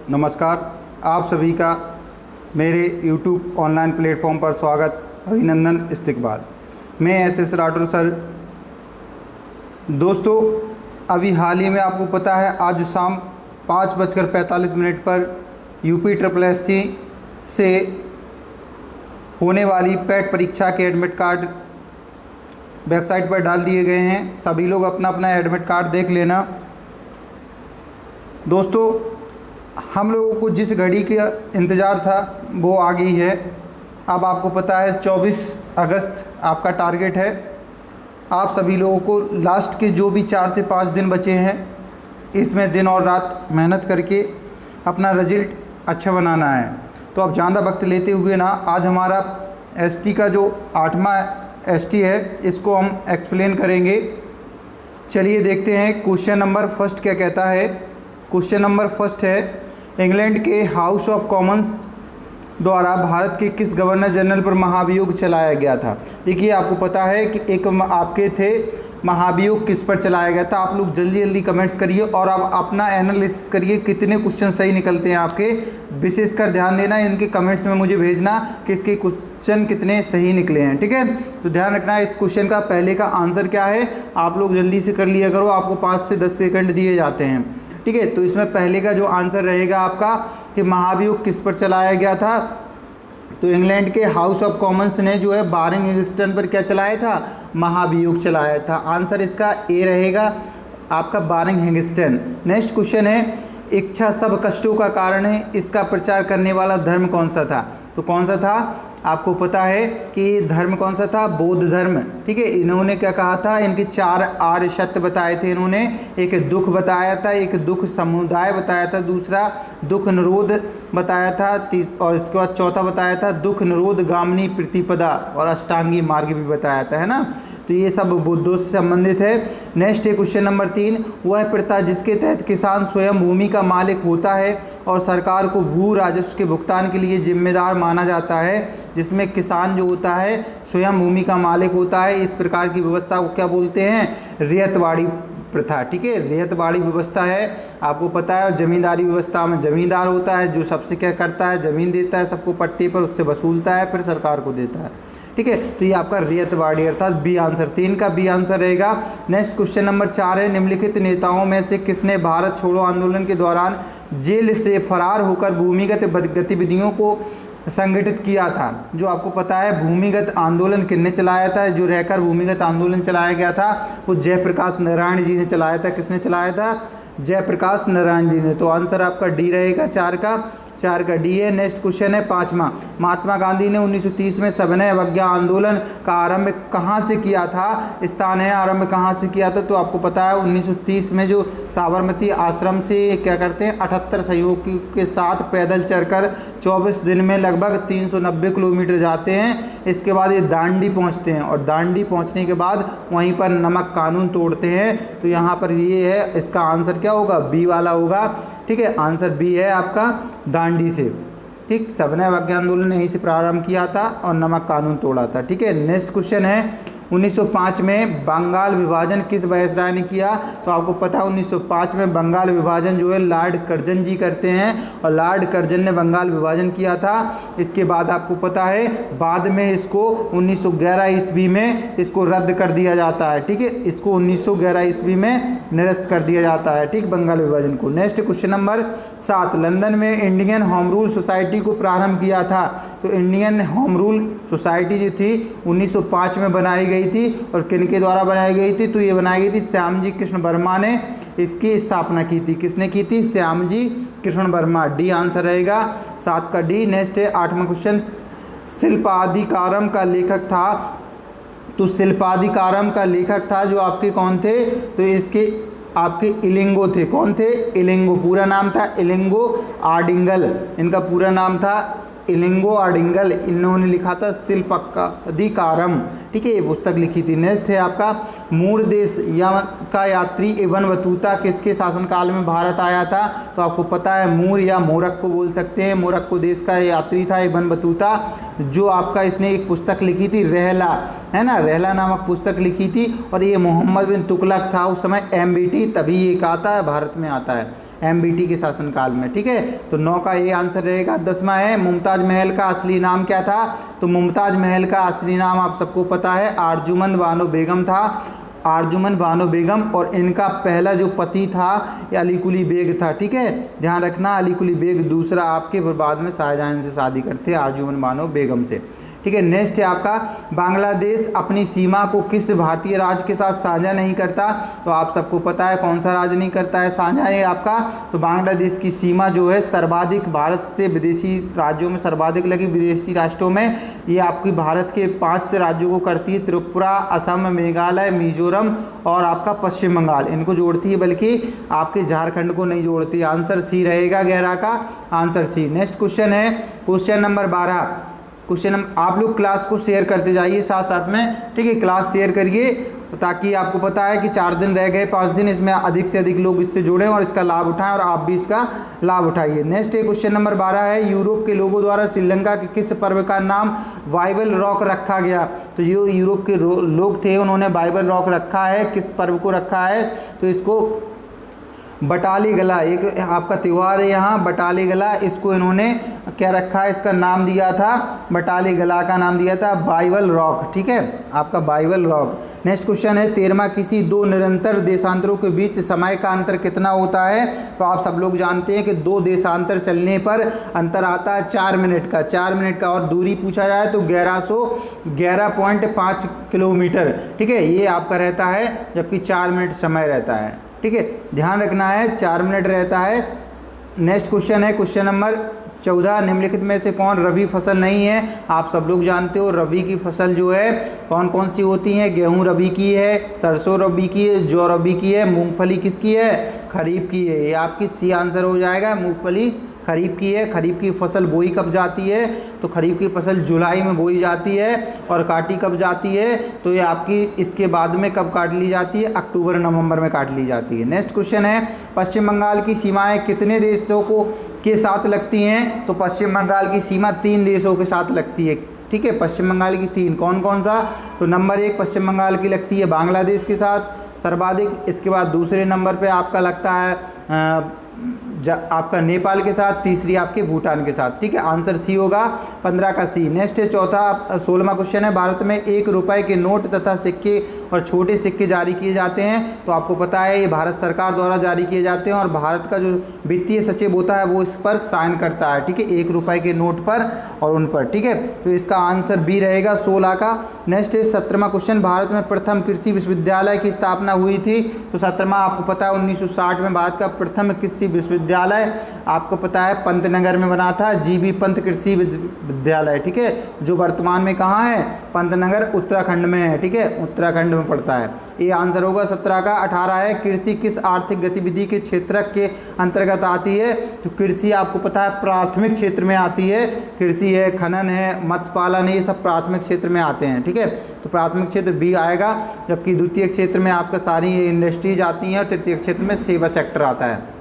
नमस्कार। आप सभी का मेरे YouTube ऑनलाइन प्लेटफॉर्म पर स्वागत, अभिनंदन, इस्तकबाल। मैं एस राठौर सर। दोस्तों, अभी हाल ही में आपको पता है आज शाम 5:45 पर UPSSC से होने वाली पेट परीक्षा के एडमिट कार्ड वेबसाइट पर डाल दिए गए हैं। सभी लोग अपना अपना एडमिट कार्ड देख लेना। दोस्तों, हम लोगों को जिस घड़ी का इंतज़ार था वो आ गई है। अब आपको पता है 24 अगस्त आपका टारगेट है। आप सभी लोगों को लास्ट के जो भी 4 से 5 दिन बचे हैं, इसमें दिन और रात मेहनत करके अपना रिजल्ट अच्छा बनाना है। तो अब ज़्यादा वक्त लेते हुए ना, आज हमारा ST का जो 8वां ST है, इसको हम एक्सप्लेन करेंगे। चलिए देखते हैं क्वेश्चन नंबर फर्स्ट क्या कहता है। क्वेश्चन नंबर फर्स्ट है, इंग्लैंड के हाउस ऑफ कॉमन्स द्वारा भारत के किस गवर्नर जनरल पर महाभियोग चलाया गया था। देखिए, आपको पता है कि एक आपके थे महाभियोग किस पर चलाया गया था। आप लोग जल्दी जल्दी कमेंट्स करिए और आप अपना एनालिसिस करिए कितने क्वेश्चन सही निकलते हैं आपके। विशेषकर ध्यान देना, इनके कमेंट्स में मुझे भेजना कि इसके क्वेश्चन कितने सही निकले हैं। ठीक है, तो ध्यान रखना इस क्वेश्चन का पहले का आंसर क्या है। आप लोग जल्दी से कर लिया करो, आपको 5 से 10 सेकंड दिए जाते हैं। ठीक है, तो इसमें पहले का जो आंसर रहेगा आपका कि महाभियोग किस पर चलाया गया था, तो इंग्लैंड के हाउस ऑफ कॉमन्स ने जो है बारिंग हेगिस्टन पर क्या चलाया था, महाभियोग चलाया था। आंसर इसका ए रहेगा आपका, बारिंग हेगिस्टन। नेक्स्ट क्वेश्चन है, इच्छा सब कष्टों का कारण है, इसका प्रचार करने वाला धर्म कौन सा था। तो कौन सा था, आपको पता है कि धर्म कौन सा था, बौद्ध धर्म। ठीक है, इन्होंने क्या कहा था, इनके 4 आर्य सत्य बताए थे इन्होंने। एक दुख बताया था, एक दुख समुदाय बताया था, दूसरा दुख निरोध बताया था, और इसके बाद चौथा बताया था दुख निरोध गामिनी प्रतिपदा, और अष्टांगी मार्ग भी बताया था, है ना। तो ये सब बुद्धों से संबंधित है। नेक्स्ट है क्वेश्चन नंबर 3, वह प्रथा जिसके तहत किसान स्वयं भूमि का मालिक होता है और सरकार को भू राजस्व के भुगतान के लिए जिम्मेदार माना जाता है, जिसमें किसान जो होता है स्वयं भूमि का मालिक होता है। इस प्रकार की व्यवस्था को क्या बोलते हैं, रियतवाड़ी प्रथा। ठीक है, रियतवाड़ी व्यवस्था है, आपको पता है। जमींदारी व्यवस्था में जमींदार होता है जो सबसे क्या करता है, ज़मीन देता है सबको पट्टे पर, उससे वसूलता है, फिर सरकार को देता है। ठीक है, तो ये आपका रियतवाड़ी अर्थात बी आंसर, 3 का बी आंसर रहेगा। नेक्स्ट क्वेश्चन नंबर 4 है, निम्नलिखित नेताओं में से किसने भारत छोड़ो आंदोलन के दौरान जेल से फरार होकर भूमिगत गतिविधियों को संगठित किया था। जो आपको पता है भूमिगत आंदोलन किसने चलाया था, जो रहकर भूमिगत आंदोलन चलाया गया था वो जयप्रकाश नारायण जी ने चलाया था। किसने चलाया था, जयप्रकाश नारायण जी ने। तो आंसर आपका डी रहेगा, 4 का डी है। नेक्स्ट क्वेश्चन है 5वां, महात्मा गांधी ने 1930 में सविनय अवज्ञा आंदोलन का आरंभ कहाँ से किया था, स्थान है आरंभ कहाँ से किया था। तो आपको पता है 1930 में जो साबरमती आश्रम से क्या करते हैं, 78 सहयोगियों के साथ पैदल चलकर 24 दिन में लगभग 390 किलोमीटर जाते हैं। इसके बाद ये दांडी पहुँचते हैं, और दांडी पहुँचने के बाद वहीं पर नमक कानून तोड़ते हैं। तो यहाँ पर ये है, इसका आंसर क्या होगा, बी वाला होगा। ठीक है, आंसर बी है आपका, दांडी से। ठीक, सविनय अवज्ञा आंदोलन यहीं से प्रारंभ किया था और नमक कानून तोड़ा था। ठीक है, नेक्स्ट क्वेश्चन है, 1905 में बंगाल विभाजन किस वायसराय ने किया। तो आपको पता है 1905 में बंगाल विभाजन जो है लॉर्ड कर्जन जी करते हैं, और लॉर्ड कर्जन ने बंगाल विभाजन किया था। इसके बाद आपको पता है बाद में इसको 1911 ईस्वी में इसको रद्द कर दिया जाता है। ठीक है, इसको 1911 ईस्वी में निरस्त कर दिया जाता है, ठीक, बंगाल विभाजन को। नेक्स्ट क्वेश्चन नंबर 7, लंदन में इंडियन होम रूल सोसाइटी को प्रारंभ किया था। तो इंडियन होम रूल सोसाइटी जो थी 1905 में बनाई गई थी, और किनके द्वारा बनाई गई थी, तो ये बनाई गई थी श्यामजी कृष्ण वर्मा ने इसकी स्थापना की थी। किसने की थी, श्यामजी कृष्ण वर्मा। डी आंसर रहेगा, 7 का डी। नेक्स्ट है 8वां क्वेश्चन, शिल्पाधिकारम का लेखक था। तो शिल्पाधिकारम का लेखक था जो आपके कौन थे, तो इसके आपके इलिंगो थे। कौन थे, इलिंगो। पूरा नाम था इलिंगो आडिंगल, इनका पूरा नाम था इलिंगो आडिंगल। इन्होंने लिखा था शिल्पाधिकारम। ठीक है, ये पुस्तक लिखी थी। नेक्स्ट है आपका, मूर देश का यात्री इब्न बतूता किसके शासनकाल में भारत आया था। तो आपको पता है मूर या मोरक्को बोल सकते हैं, मोरक्को देश का यात्री था इब्न बतूता, जो आपका इसने एक पुस्तक लिखी थी रहला, है ना, रहला नामक पुस्तक लिखी थी। और ये मोहम्मद बिन तुगलक था उस समय, MBT तभी ये आता है भारत में आता है। MBT के शासनकाल में। ठीक है, तो 9 का ये आंसर रहेगा। 10वां है मुमताज़ महल का असली नाम क्या था? तो मुमताज़ महल का असली नाम आप सबको पता है आरजुमंद बानो बेगम था। आरजुमंद बानो बेगम, और इनका पहला जो पति था ये अली कुली बेग था। ठीक है, ध्यान रखना, अली कुली बेग दूसरा आपके, फिर बाद में शाहजहां से शादी करते आरजुमंद बानो बेगम से। ठीक है, नेक्स्ट है आपका बांग्लादेश अपनी सीमा को किस भारतीय राज्य के साथ साझा नहीं करता? तो आप सबको पता है कौन सा राज्य नहीं करता है साझा है आपका, तो बांग्लादेश की सीमा जो है सर्वाधिक भारत से विदेशी राज्यों में सर्वाधिक लगी, विदेशी राष्ट्रों में ये आपकी भारत के 5 से राज्यों को करती है, त्रिपुरा, असम, मेघालय, मिजोरम और आपका पश्चिम बंगाल, इनको जोड़ती है, बल्कि आपके झारखंड को नहीं जोड़ती। आंसर सी रहेगा 11 का आंसर सी। नेक्स्ट क्वेश्चन है क्वेश्चन नंबर 12। क्वेश्चन आप लोग क्लास को शेयर करते जाइए साथ साथ में। ठीक है, क्लास शेयर करिए ताकि आपको पता है कि 4 दिन रह गए, 5 दिन, इसमें अधिक से अधिक लोग इससे जुड़ें और इसका लाभ उठाएं, और आप भी इसका लाभ उठाइए। नेक्स्ट है क्वेश्चन नंबर 12 है यूरोप के लोगों द्वारा श्रीलंका के किस पर्व का नाम बाइबल रॉक रखा गया? तो जो यूरोप के लोग थे उन्होंने बाइबल रॉक रखा है, किस पर्व को रखा है? तो इसको बटाली गला, एक आपका त्यौहार है यहाँ बटाली गला, इसको इन्होंने क्या रखा है, इसका नाम दिया था बटाली गला का नाम दिया था बाइबल रॉक। ठीक है, आपका बाइबल रॉक। नेक्स्ट क्वेश्चन है 13वां किसी 2 निरंतर देशांतरों के बीच समय का अंतर कितना होता है? तो आप सब लोग जानते हैं कि 2 देशांतर चलने पर अंतर आता है 4 मिनट का, 4 मिनट का, और दूरी पूछा जाए तो 1111.5 किलोमीटर। ठीक है, ये आपका रहता है, जबकि 4 मिनट समय रहता है। ठीक है, ध्यान रखना है 4 मिनट रहता है। नेक्स्ट क्वेश्चन है क्वेश्चन नंबर 14 निम्नलिखित में से कौन रबी फसल नहीं है? आप सब लोग जानते हो रबी की फसल जो है कौन कौन सी होती हैं? गेहूं रबी की है, सरसों रबी की है, जौ रबी की है, मूंगफली किसकी है? खरीफ की है। ये आपकी सी आंसर हो जाएगा, मूंगफली खरीफ की है। खरीफ की फसल बोई कब जाती है? तो खरीफ की फसल जुलाई में बोई जाती है, और काटी कब जाती है? तो ये आपकी इसके बाद में कब काट ली जाती है? अक्टूबर नवंबर में काट ली जाती है। नेक्स्ट क्वेश्चन है पश्चिम बंगाल की सीमाएं कितने देशों को के साथ लगती हैं? तो पश्चिम बंगाल की सीमा 3 देशों के साथ लगती है। ठीक है, पश्चिम बंगाल की 3, कौन कौन सा? तो नंबर 1 पश्चिम बंगाल की लगती है बांग्लादेश के साथ सर्वाधिक, इसके बाद दूसरे नंबर पे आपका लगता है आपका नेपाल के साथ, तीसरी आपके भूटान के साथ। ठीक है, आंसर सी होगा 15 का सी। नेक्स्ट है 16वां क्वेश्चन है भारत में 1 रुपए के नोट तथा सिक्के और छोटे सिक्के जारी किए जाते हैं। तो आपको पता है ये भारत सरकार द्वारा जारी किए जाते हैं, और भारत का जो वित्तीय सचिव होता है वो इस पर साइन करता है। ठीक है, 1 रुपए के नोट पर और उन पर। ठीक है, तो इसका आंसर बी रहेगा 16 का। नेक्स्ट है 17वां क्वेश्चन भारत में प्रथम कृषि विश्वविद्यालय की स्थापना हुई थी? तो 17वां आपको पता है 1960 में भारत का प्रथम कृषि विश्वविद्यालय आपको पता है पंतनगर में बना था, जीबी पंत कृषि विद्यालय। ठीक है, जो वर्तमान में कहाँ है? पंतनगर उत्तराखंड में है। ठीक है, उत्तराखंड में पड़ता है। ये आंसर होगा 17 का। 18 है कृषि किस आर्थिक गतिविधि के क्षेत्र के अंतर्गत आती है? तो कृषि आपको पता है प्राथमिक क्षेत्र में आती है। कृषि है, खनन है, मत्स्य पालन है, ये सब प्राथमिक क्षेत्र में आते हैं। ठीक है, तो प्राथमिक क्षेत्र बी आएगा, जबकि द्वितीय क्षेत्र में आपका सारी इंडस्ट्रीज आती हैं, और तृतीय क्षेत्र में सेवा सेक्टर आता है।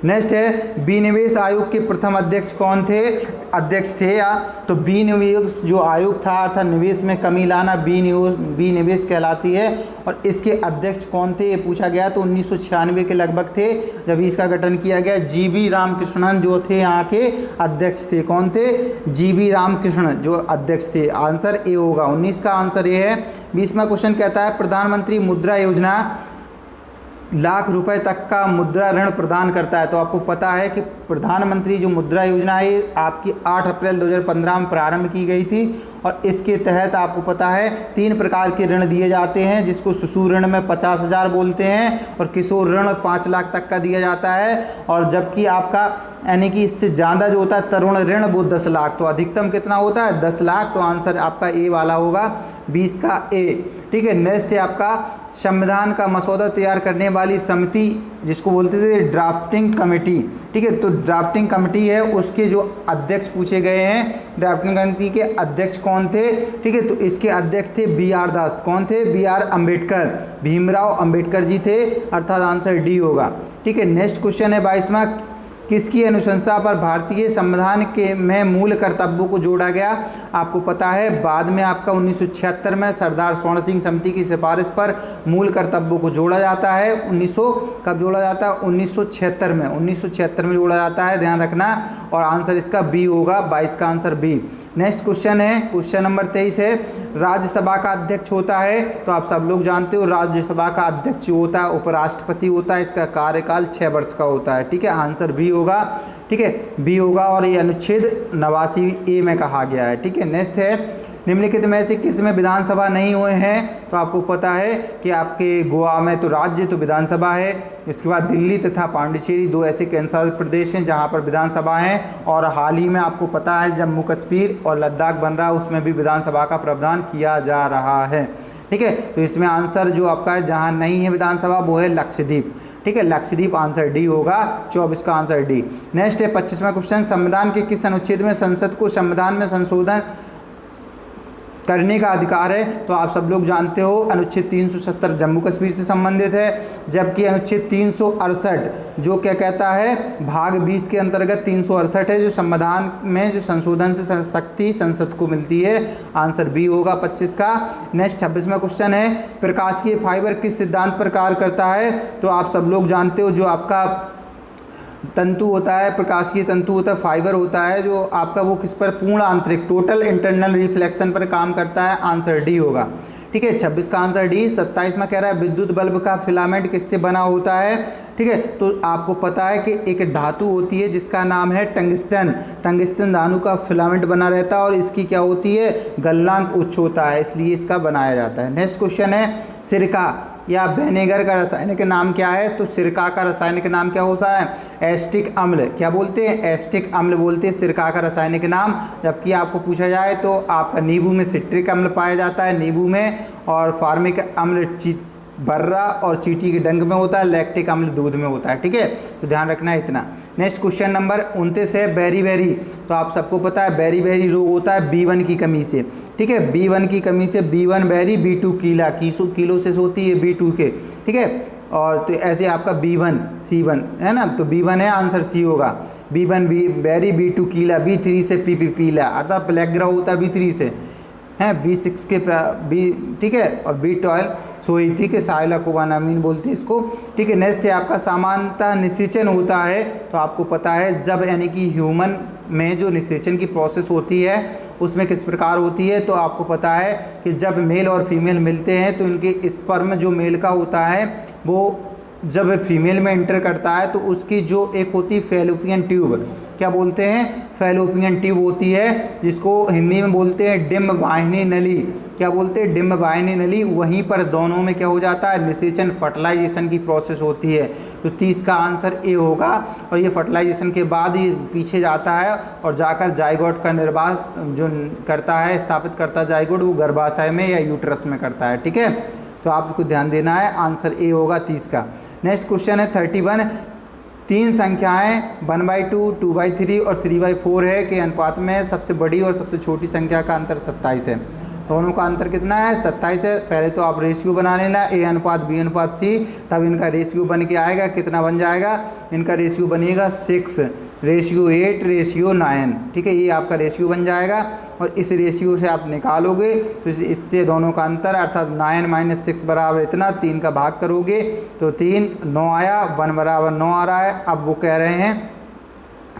नेक्स्ट है विनिवेश आयोग के प्रथम अध्यक्ष कौन थे? अध्यक्ष थे या? तो विनिवेश जो आयोग था अर्थात निवेश में कमी लाना विनिवेश कहलाती है, और इसके अध्यक्ष कौन थे ये पूछा गया। तो 1996 के लगभग थे जब इसका गठन किया गया। जीबी रामकृष्णन जो थे यहाँ के अध्यक्ष थे। कौन थे? जीबी रामकृष्णन जो अध्यक्ष थे। आंसर ए होगा, 19 का आंसर ए है। 20वां क्वेश्चन कहता है प्रधानमंत्री मुद्रा योजना लाख रुपए तक का मुद्रा ऋण प्रदान करता है। तो आपको पता है कि प्रधानमंत्री जो मुद्रा योजना है आपकी 8 अप्रैल 2015 में प्रारंभ की गई थी, और इसके तहत आपको पता है 3 प्रकार के ऋण दिए जाते हैं, जिसको शिशु ऋण में 50,000 बोलते हैं, और किशोर ऋण 5 लाख तक का दिया जाता है, और जबकि आपका यानी कि इससे ज़्यादा जो होता है तरुण ऋण वो 10 लाख। तो अधिकतम कितना होता है? 10 लाख। तो आंसर आपका ए वाला होगा, 20 का ए। ठीक है, नेक्स्ट है आपका संविधान का मसौदा तैयार करने वाली समिति जिसको बोलते थे ड्राफ्टिंग कमेटी। ठीक है, तो ड्राफ्टिंग कमेटी है उसके जो अध्यक्ष पूछे गए हैं, ड्राफ्टिंग कमेटी के अध्यक्ष कौन थे? ठीक है, तो इसके अध्यक्ष थे BR दास। कौन थे? BR अम्बेडकर, भीमराव अम्बेडकर जी थे, अर्थात आंसर डी होगा। ठीक है, नेक्स्ट क्वेश्चन है 22वां किसकी अनुशंसा पर भारतीय संविधान के में मूल कर्तव्यों को जोड़ा गया? आपको पता है बाद में आपका 1976 में सरदार स्वर्ण सिंह समिति की सिफारिश पर मूल कर्तव्यों को जोड़ा जाता है। 1900 कब जोड़ा जाता है? 1976 में, 1976 में जोड़ा जाता है, ध्यान रखना। और आंसर इसका बी होगा, 22 का आंसर बी। नेक्स्ट क्वेश्चन है, क्वेश्चन नंबर 23 है, राज्यसभा का अध्यक्ष होता है, तो आप सब लोग जानते हो राज्यसभा का अध्यक्ष होता है उपराष्ट्रपति होता है, इसका कार्यकाल 6 वर्ष का होता है। ठीक है, आंसर बी होगा। ठीक है, बी होगा। और ये अनुच्छेद 89 ए में कहा गया है। ठीक है, नेक्स्ट है, निम्नलिखित में से किस में विधानसभा नहीं हुए हैं? तो आपको पता है कि आपके गोवा में तो राज्य तो विधानसभा है, इसके बाद दिल्ली तथा पांडिचेरी 2 ऐसे केंद्रशासित प्रदेश हैं जहां पर विधानसभा हैं। और हाल ही में आपको पता है जम्मू कश्मीर और लद्दाख बन रहा है, उसमें भी विधानसभा का प्रावधान किया जा रहा है। ठीक है, तो इसमें आंसर जो आपका है जहाँ नहीं है विधानसभा वो है लक्षद्वीप। ठीक है, लक्षद्वीप, आंसर डी होगा, 24 का आंसर डी। नेक्स्ट है 25वां क्वेश्चन, संविधान के किस अनुच्छेद में संसद को संविधान में संशोधन करने का अधिकार है? तो आप सब लोग जानते हो अनुच्छेद 370 जम्मू कश्मीर से संबंधित है, जबकि अनुच्छेद 368 जो क्या कहता है, भाग 20 के अंतर्गत 368 है जो संविधान में जो संशोधन से शक्ति संसद को मिलती है। आंसर बी होगा, 25 का। नेक्स्ट 26वां क्वेश्चन है, प्रकाशीय फाइबर किस सिद्धांत पर कार्य करता है? तो आप सब लोग जानते हो जो आपका तंतु होता है, प्रकाशीय तंतु होता है, फाइबर होता है जो आपका, वो किस पर, पूर्ण आंतरिक टोटल इंटरनल रिफ्लेक्शन पर काम करता है। आंसर डी होगा। ठीक है, 26 का आंसर डी। 27 में कह रहा है विद्युत बल्ब का फिलामेंट किससे बना होता है? ठीक है, तो आपको पता है कि एक धातु होती है जिसका नाम है टंगस्टन। टंगस्टन धातु का फिलामेंट बना रहता है और इसकी क्या होती है, गलनांक उच्च होता है, इसलिए इसका बनाया जाता है। नेक्स्ट क्वेश्चन है, सिरका या विनेगर का रासायनिक नाम क्या है? तो सिरका का रासायनिक नाम क्या होता है? एस्टिक अम्ल। क्या बोलते हैं? एस्टिक अम्ल बोलते हैं सिरका का रासायनिक नाम। जबकि आपको पूछा जाए तो आपका नींबू में सिट्रिक अम्ल पाया जाता है, नींबू में, और फार्मिक अम्ल बर्रा और चींटी के डंक में होता है, लैक्टिक अम्ल दूध में होता है। ठीक है, तो ध्यान रखना है इतना। नेक्स्ट क्वेश्चन नंबर 29 है, बेरी बेरी। तो आप सबको पता है बेरी बेरी रोग होता है B1 की कमी से। ठीक है, B1 की कमी से, B1 बेरी, B2 कीला, किलो से होती है B2 के। ठीक है, और तो ऐसे आपका B1 C1 है ना, तो B1 है, आंसर सी होगा। B1 बेरी, B2 कीला, B3 से पीला, अर्थात ब्लैक ग्रह होता है B3 से, हैं B6 के बी, ठीक है, और B12 सोई। ठीक है, साइला कोबानामीन बोलते हैं इसको। ठीक है, नेक्स्ट है आपका सामान्यतः निषेचन होता है। तो आपको पता है जब यानी कि ह्यूमन में जो निषेचन की प्रोसेस होती है उसमें किस प्रकार होती है? तो आपको पता है कि जब मेल और फीमेल मिलते हैं तो इनके स्पर्म जो मेल का होता है वो जब फीमेल में एंटर करता है तो उसकी जो एक होती है फैलोपियन ट्यूब, क्या बोलते हैं, फैलोपियन ट्यूब होती है, जिसको हिंदी में बोलते हैं डिम्ब वाहिनी नली। क्या बोलते हैं? डिम्ब वाहिनी नली। वहीं पर दोनों में क्या हो जाता है, निषेचन, फर्टिलाइजेशन की प्रोसेस होती है। तो 30 का आंसर ए होगा। और ये फर्टिलाइजेशन के बाद ही पीछे जाता है और जाकर जाइगोट का निर्वाह जो करता है, स्थापित करता है जाइगोट, वो गर्भाशय में या यूट्रस में करता है। ठीक है, तो आपको ध्यान देना है, आंसर ए होगा 30 का। नेक्स्ट क्वेश्चन है 31, 3 संख्याएं 1/2, 2/3 और 3/4 है के अनुपात में सबसे बड़ी और सबसे छोटी संख्या का अंतर 27 है। दोनों का अंतर कितना है? 27 है। पहले तो आप रेशियो बना लेना, A अनुपात B अनुपात C, तब इनका रेशियो बन के आएगा, कितना बन जाएगा? इनका रेशियो बनेगा 6:8:9। ठीक है, ये आपका रेशियो बन जाएगा। और इस रेशियो से आप निकालोगे तो इससे दोनों का अंतर अर्थात 9 - 6 बराबर इतना, 3 का भाग करोगे तो 3, 9 आया, 1 बराबर 9 आ रहा है। अब वो कह रहे हैं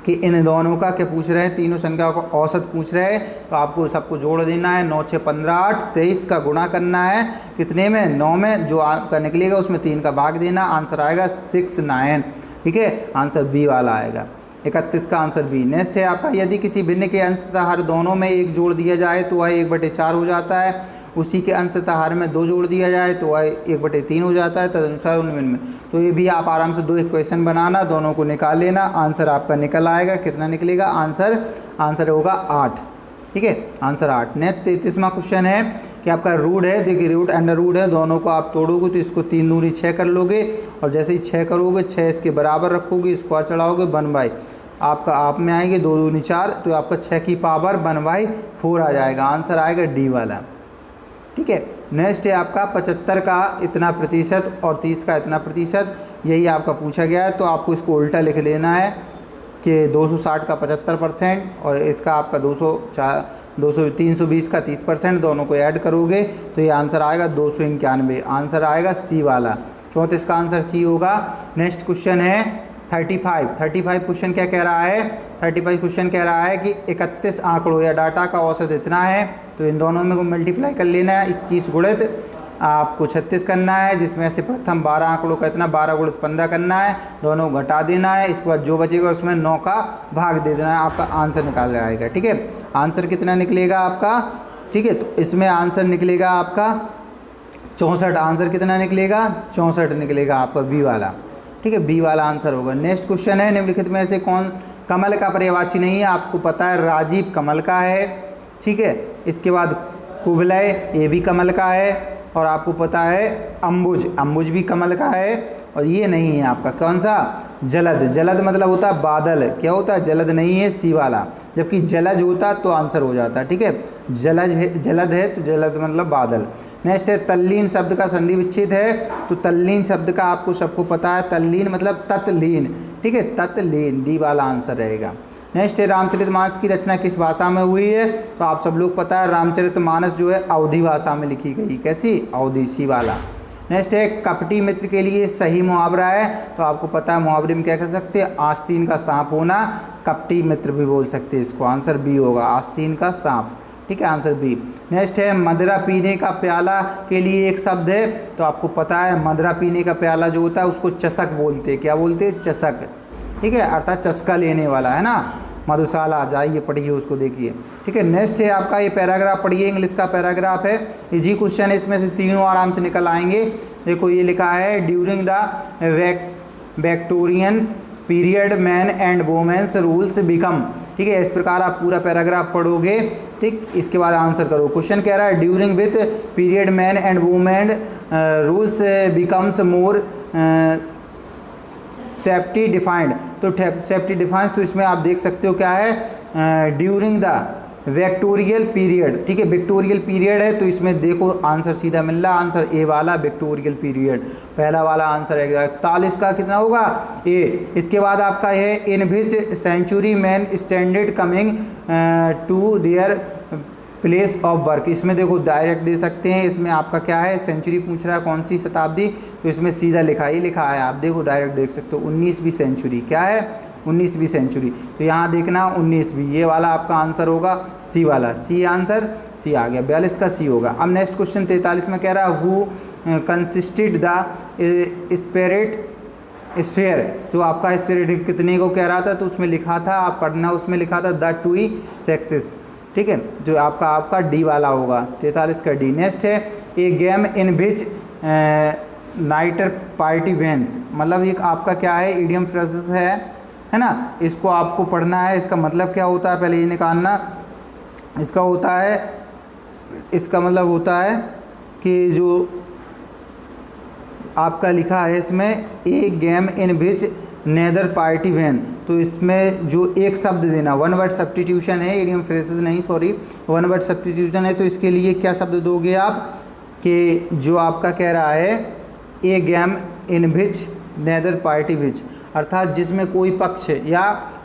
कि इन दोनों का क्या पूछ रहे हैं, तीनों संख्याओं का औसत पूछ रहे हैं। तो आपको सबको जोड़ देना है, 9 6 15 8, 23 का गुणा करना है कितने में, 9 में, जो आपका निकलेगा उसमें 3 का भाग देना, आंसर आएगा 6 9। ठीक है, आंसर बी वाला आएगा, 31 का आंसर बी। नेक्स्ट है आपका, यदि किसी भिन्न के अंशतः हर दोनों में 1 जोड़ दिया जाए तो वह 1/4 हो जाता है। उसी के अंशतः हर में 2 जोड़ दिया जाए तो वह 1/3 हो जाता है। तदनुसार उनमें तो ये भी आप आराम से 2 इक्वेशन बनाना, दोनों को निकाल लेना, आंसर आपका निकल आएगा। कितना निकलेगा आंसर होगा 8। ठीक है, आंसर 8। नेक्स्ट 33वां क्वेश्चन है कि आपका रूट है, देखिए रूट अंडर रूट है, दोनों को आप तोड़ोगे तो इसको 3 दूनी 6 कर लोगे, और जैसे ही 6 करोगे 6 इसके बराबर रखोगे, स्क्वायर चढ़ाओगे, 1/, आपका आप में आएंगे 2 दूनी 4, तो आपका 6 की पावर 1/4 आ जाएगा, आंसर आएगा डी वाला। ठीक है, नेक्स्ट है आपका 75 का इतना प्रतिशत और 30 का इतना प्रतिशत, यही आपका पूछा गया है। तो आपको इसको उल्टा लिख लेना है, कि 260 का 75% और इसका आपका 320 का 30%, दोनों को ऐड करोगे तो ये आंसर आएगा 291। आंसर आएगा सी वाला, 34 का आंसर सी होगा। नेक्स्ट क्वेश्चन है 35 क्वेश्चन क्या कह रहा है? 35 क्वेश्चन कह रहा है कि 31 आंकड़ों या डाटा का औसत इतना है, तो इन दोनों में को मल्टीप्लाई कर लेना है। 21 गुणित आपको 36 करना है, जिसमें से प्रथम 12 आंकड़ों का इतना 12 गुणित 15 करना है, दोनों घटा देना है। इसके बाद जो बचेगा उसमें 9 का भाग दे देना है, आपका आंसर निकाल आएगा। ठीक है, आंसर कितना निकलेगा आपका? ठीक है, तो इसमें आंसर निकलेगा आपका 64। आंसर कितना निकलेगा? 64 निकलेगा आपका बी वाला। ठीक है, बी वाला आंसर होगा। नेक्स्ट क्वेश्चन है निम्नलिखित में से कौन कमल का पर्यायवाची नहीं है? आपको पता है राजीव कमल का है। ठीक है, इसके बाद कुवलय, ये भी कमल का है। और आपको पता है अम्बुज भी कमल का है। और ये नहीं है आपका कौन सा? जलद मतलब होता है बादल। क्या होता है? जलद नहीं है, सी वाला। जबकि जलज होता तो आंसर हो जाता। ठीक है, जलद है तो जलद मतलब बादल। नेक्स्ट है तल्लीन शब्द का संधि विच्छेद है, तो तल्लीन शब्द का आपको सबको पता है, तल्लीन मतलब तत्लीन। ठीक है, तत्लीन, डी वाला आंसर रहेगा। नेक्स्ट है रामचरितमानस की रचना किस भाषा में हुई है? तो आप सब लोग पता है रामचरितमानस जो है अवधी भाषा में लिखी गई। कैसी? अवधी, सी वाला। नेक्स्ट है कपटी मित्र के लिए सही मुहावरा है, तो आपको पता है मुहावरे में क्या कह सकते हैं? आस्तीन का सांप होना, कपटी मित्र भी बोल सकते हैं इसको। आंसर बी होगा, आस्तीन का सांप। ठीक है, आंसर बी। नेक्स्ट है मदिरा पीने का प्याला के लिए एक शब्द है, तो आपको पता है मदिरा पीने का प्याला जो होता है उसको चषक बोलते हैं। क्या बोलते हैं? चषक। ठीक है, अर्थात चस्का लेने वाला, है ना। मधुशाला, जाइए पढ़िए, उसको देखिए। ठीक है, नेक्स्ट है आपका ये पैराग्राफ पढ़िए, इंग्लिश का पैराग्राफ है। इजी क्वेश्चन है, इसमें से तीनों आराम से निकल आएंगे। देखो ये लिखा है during the Victorian period man and women's rules become. ठीक है, इस प्रकार आप पूरा पैराग्राफ पढ़ोगे। ठीक, इसके बाद आंसर करो। क्वेश्चन कह रहा है during with period man and women rules becomes more safety defined. तो सेफ्टी डिफाइंस, तो इसमें आप देख सकते हो क्या है? During the विक्टोरियल period. ठीक है, विक्टोरियल पीरियड है, तो इसमें देखो आंसर सीधा मिल रहा, आंसर ए वाला विक्टोरियल पीरियड, पहला वाला आंसर है। 41 का कितना होगा? ए। इसके बाद आपका है in which century man standard coming to their place of work. इसमें देखो डायरेक्ट दे सकते हैं, इसमें आपका क्या है? सेंचुरी पूछ रहा है कौन सी शताब्दी, तो इसमें सीधा लिखा है। आप देखो डायरेक्ट देख सकते हो 19वीं सेंचुरी। क्या है? 19वीं सेंचुरी। तो यहाँ देखना 19वीं, ये वाला आपका आंसर होगा सी वाला। सी आंसर, सी आ गया। 42 का सी होगा। अब नेक्स्ट क्वेश्चन 43 में कह रहा है who consisted the spirit sphere. तो आपका स्पिरिट कितने को कह रहा था? तो उसमें लिखा था, आप पढ़ना, उसमें लिखा था द टू सेक्सेस। ठीक है, जो आपका डी वाला होगा, 43 का डी। नेक्स्ट है a game in which neither party wins. मतलब एक आपका क्या है? इडियम फ्रेजेस है ना। इसको आपको पढ़ना है, इसका मतलब क्या होता है पहले ये निकालना। इसका मतलब होता है कि जो आपका लिखा है इसमें a game in which neither party wins, तो इसमें जो एक शब्द देना, वन वर्ड सब्स्टिट्यूशन है, इडियम फ्रेजेस नहीं, सॉरी, वन वर्ड सब्स्टिट्यूशन है। तो इसके लिए क्या शब्द दोगे आप? कि जो आपका कह रहा है a game in which neither party which, अर्थात जिसमें कोई पक्ष या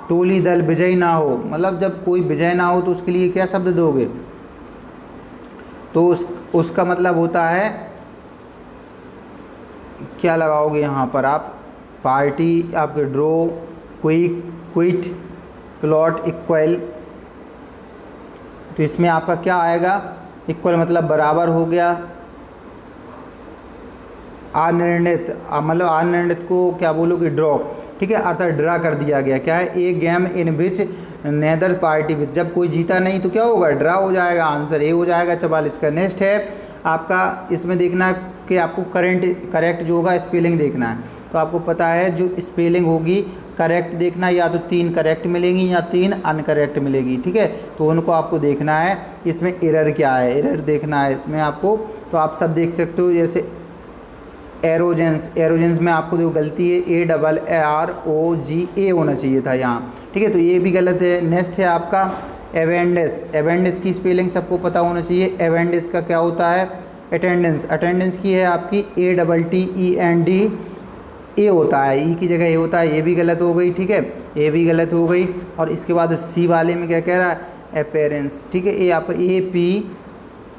टोली दल विजयी ना हो। मतलब जब कोई विजय ना हो तो उसके लिए क्या शब्द दोगे? तो उसका मतलब होता है, क्या लगाओगे यहाँ पर आप? पार्टी, आपके ड्रॉ, क्विट, प्लॉट, इक्वल। तो इसमें आपका क्या आएगा? इक्वल मतलब बराबर हो गया। अनिर्णित, मतलब अनिर्णित को क्या बोलोगे? ड्रॉ। ठीक है, अर्थात ड्रा कर दिया गया। क्या है? A game in which neither party which, जब कोई जीता नहीं तो क्या होगा? ड्रा हो जाएगा। आंसर ए हो जाएगा 44 का। नेक्स्ट है आपका, इसमें देखना कि आपको करेक्ट जो होगा स्पेलिंग देखना है। तो आपको पता है जो स्पेलिंग होगी करेक्ट देखना, या तो 3 करेक्ट मिलेंगी या 3 अनकरेक्ट मिलेगी। ठीक है, तो उनको आपको देखना है। इसमें एरर क्या है, एरर देखना है इसमें आपको। तो आप सब देख सकते हो, जैसे एरोजेंस में आपको जो गलती है ARROGA होना चाहिए था यहाँ। ठीक है, तो ये भी गलत है। नेक्स्ट है आपका एवेंडेस की स्पेलिंग सबको पता होना चाहिए। एवेंडेस का क्या होता है? अटेंडेंस की है आपकी ATTEND, ए होता है, ई की जगह ए होता है, ये भी गलत हो गई। ठीक है, ए भी गलत हो गई। और इसके बाद सी वाले में क्या कह रहा है, अपेयरेंस, ठीक है। ए आपका ए पी,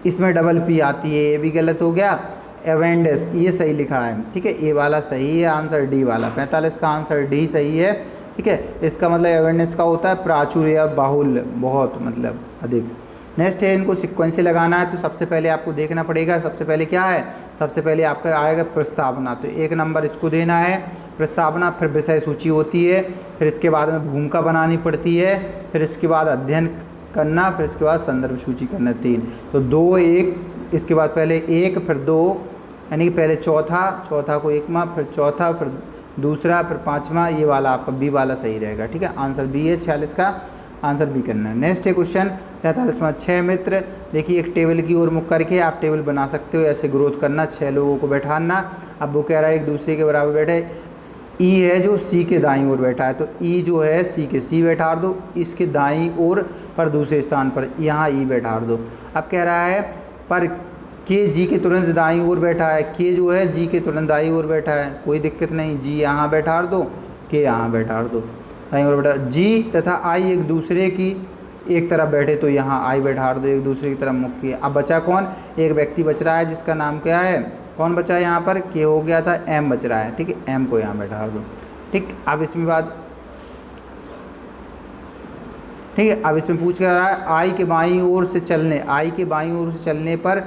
इसमें डबल पी आती है, ये भी गलत हो गया। एवेंडस ये सही लिखा है, ठीक है, ए वाला सही है आंसर, डी वाला 45 का आंसर डी सही है, ठीक है। इसका मतलब एवेंडस का होता है प्राचुर्य, बाहुल्य, बहुत मतलब अधिक। नेक्स्ट है, इनको सीक्वेंस से लगाना है, तो सबसे पहले आपको देखना पड़ेगा, सबसे पहले क्या है, सबसे पहले आपका आएगा प्रस्तावना, तो 1 नंबर इसको देना है प्रस्तावना। फिर विषय सूची होती है, फिर इसके बाद में भूमिका बनानी पड़ती है, फिर इसके बाद अध्ययन करना, फिर इसके बाद संदर्भ सूची करना, 3। तो 2 1, इसके बाद पहले 1 फिर 2, यानी कि पहले चौथा को 1वां, फिर चौथा, फिर दूसरा, फिर 5वां, ये वाला आपका बी वाला सही रहेगा, ठीक है। आंसर बी है, 46 का आंसर बी करना है। नेक्स्ट है क्वेश्चन 47वां, 6 मित्र। देखिए एक टेबल की ओर मुख करके आप टेबल बना सकते हो, ऐसे ग्रोथ करना, 6 लोगों को बैठाना। अब वो कह रहा है एक दूसरे के बराबर बैठे, ई है जो सी के दाईं ओर बैठा है, तो ई जो है सी के, सी बैठा दो, इसके दाईं ओर पर दूसरे स्थान पर यहाँ ई बैठा दो। अब कह रहा है पर के जी के तुरंत दाईं ओर बैठा है, के जो है जी के तुरंत दाईं ओर बैठा है, कोई दिक्कत नहीं, जी यहाँ बैठा दो, के यहाँ बैठा दो, दाईं ओर बैठा। जी तथा आई एक दूसरे की एक तरफ बैठे, तो यहाँ आई बैठा दो, एक दूसरे की तरफ मुख किए। अब बचा कौन, एक व्यक्ति बच रहा है जिसका नाम क्या है, कौन बचा है यहाँ पर, के हो गया था, एम बच रहा है, ठीक है, एम को यहाँ बैठा दो, ठीक। अब इसमें बात, ठीक है, अब इसमें पूछ कर रहा है आई के बाईं ओर से चलने, आई के बाईं ओर से चलने पर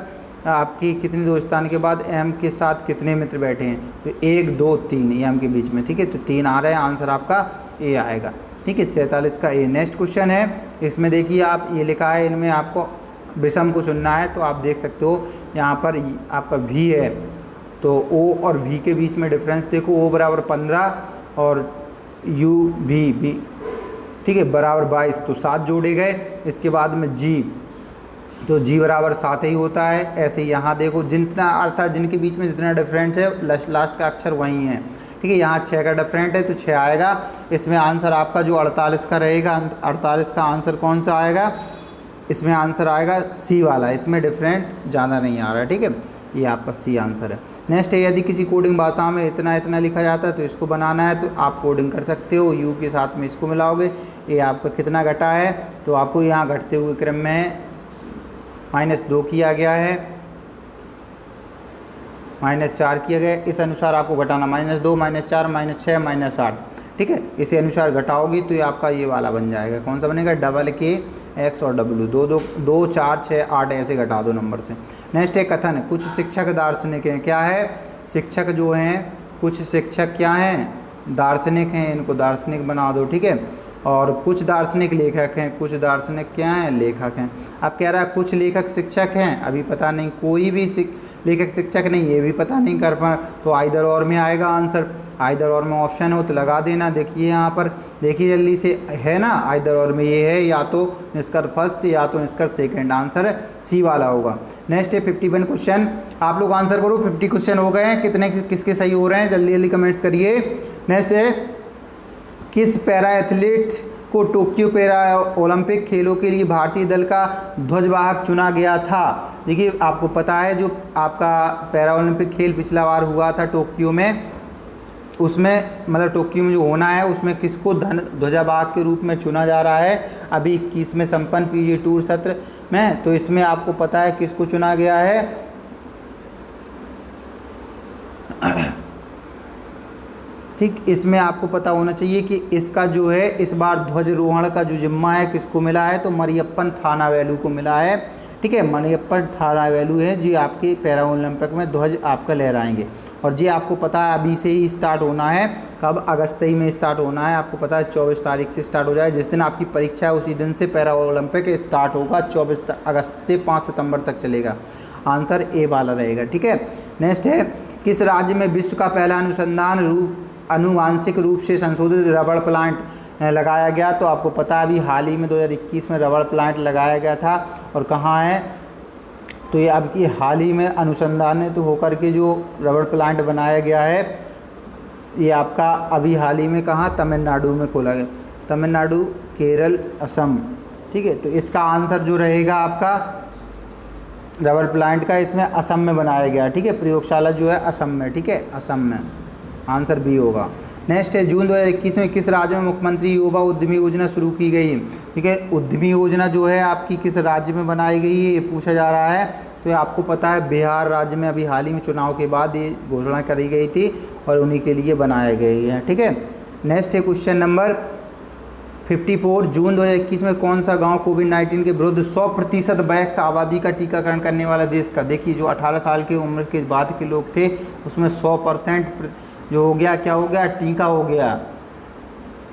आपकी कितने दोस्तान के बाद एम के साथ कितने मित्र बैठे हैं, तो 1 2 3, ये एम के बीच में, ठीक है, तो 3 आ रहे हैं, आंसर आपका ए आएगा, ठीक है, 47 का ए। नेक्स्ट क्वेश्चन है, इसमें देखिए आप ये लिखा है, इनमें आपको विषम को चुनना है, तो आप देख सकते हो यहाँ पर आपका वी है, तो ओ और वी के बीच में डिफरेंस देखो, ओ बराबर 15 और यू भी, ठीक है, बराबर 22, तो 7 जोड़े गए। इसके बाद में जी, तो जी बराबर 7 ही होता है। ऐसे ही यहाँ देखो, जितना अर्थात जिनके बीच में जितना डिफरेंट है लास्ट का अक्षर वही है, ठीक है। यहाँ 6 का डिफरेंट है तो 6 आएगा। इसमें आंसर आपका जो 48 का रहेगा, 48 का आंसर कौन सा आएगा, इसमें आंसर आएगा सी वाला, इसमें डिफरेंट ज़्यादा नहीं आ रहा है, ठीक है, ये आपका सी आंसर है। नेक्स्ट है, यदि किसी कोडिंग भाषा में इतना इतना लिखा जाता है तो इसको बनाना है, तो आप कोडिंग कर सकते हो, यू के साथ में इसको मिलाओगे, ये आपका कितना घटा है, तो आपको यहाँ घटते हुए क्रम में -2 किया गया है, -4 किया गया, इस अनुसार आपको घटाना, -2 -4 -6 -8, ठीक है, इसी अनुसार घटाओगी तो ये आपका ये वाला बन जाएगा, कौन सा बनेगा, डबल के एक्स और डब्ल्यू, 2 4 6 8 ऐसे घटा दो नंबर से। नेक्स्ट है कथन, कुछ शिक्षक दार्शनिक हैं, क्या है, शिक्षक जो हैं, कुछ शिक्षक क्या हैं, दार्शनिक हैं, इनको दार्शनिक बना दो, ठीक है। और कुछ दार्शनिक लेखक हैं, कुछ दार्शनिक क्या हैं, लेखक हैं। अब कह रहा है कुछ लेखक शिक्षक हैं, अभी पता नहीं, कोई भी लेखक शिक्षक नहीं, ये भी पता नहीं कर पा, तो आइदर और में आएगा आंसर, आइदर और में ऑप्शन हो तो लगा देना। देखिए यहाँ पर, देखिए जल्दी से, है ना, आइदर और में ये है, या तो निष्कर्ष फर्स्ट या तो निष्कर्ष सेकंड, आंसर सी वाला होगा। नेक्स्ट है 51 क्वेश्चन, आप लोग आंसर करो, 50 क्वेश्चन हो गए हैं, कितने किसके सही हो रहे हैं, जल्दी जल्दी कमेंट्स करिए। नेक्स्ट है, किस पैरा एथलीट को टोक्यो पैरा ओलंपिक खेलों के लिए भारतीय दल का ध्वजवाहक चुना गया था। देखिए आपको पता है जो आपका पैरा ओलंपिक खेल पिछला बार हुआ था टोक्यो में, उसमें मतलब टोक्यो में जो होना है उसमें किसको ध्वजवाहक के रूप में चुना जा रहा है अभी 21 में संपन्न पीजी टूर सत्र में, तो इसमें आपको पता है किसको चुना गया है, ठीक, इसमें आपको पता होना चाहिए कि इसका जो है इस बार ध्वजारोहण का जो जिम्मा है किसको मिला है, तो मरियप्पन थानावेलु को मिला है, ठीक है, मरियप्पन थानावेलु है जी आपके पैरा ओलंपिक में ध्वज आपका लहराएंगे। और जी आपको पता है अभी से ही स्टार्ट होना है, कब, अगस्त ही में स्टार्ट होना है, आपको पता है 24 तारीख से स्टार्ट हो जाए, जिस दिन आपकी परीक्षा है उसी दिन से पैरा ओलंपिक स्टार्ट होगा, 24 अगस्त से 5 सितंबर तक चलेगा, आंसर ए वाला रहेगा, ठीक है। नेक्स्ट है, किस राज्य में विश्व का पहला आनुवांशिक रूप से संशोधित रबड़ प्लांट लगाया गया, तो आपको पता है अभी हाल ही में 2021 में रबड़ प्लांट लगाया गया था, और कहाँ है, तो ये आपकी हाल ही में अनुसंधान तो होकर के जो रबड़ प्लांट बनाया गया है ये आपका अभी हाल ही में कहाँ, तमिलनाडु में खोला गया, तमिलनाडु, केरल, असम, ठीक है, तो इसका आंसर जो रहेगा आपका रबड़ प्लांट का इसमें असम में बनाया गया, ठीक है, प्रयोगशाला जो है असम में, ठीक है, असम में, आंसर बी होगा। नेक्स्ट है जून 2021 में किस राज्य में मुख्यमंत्री युवा उद्यमी योजना शुरू की गई। ठीक है, उद्यमी योजना जो है आपकी किस राज्य में बनाई गई है ये पूछा जा रहा है। तो ये आपको पता है बिहार राज्य में अभी हाल ही में चुनाव के बाद ये घोषणा करी गई थी और उन्हीं के लिए बनाए गए हैं। ठीक है, नेक्स्ट है क्वेश्चन नंबर 54, जून 2021 में कौन सा गांव कोविड-19 के विरुद्ध 100% वयस्क आबादी का टीकाकरण करने वाला देश का। देखिए जो 18 साल की उम्र के बाद के लोग थे उसमें 100% जो हो गया, क्या हो गया, टीका हो गया।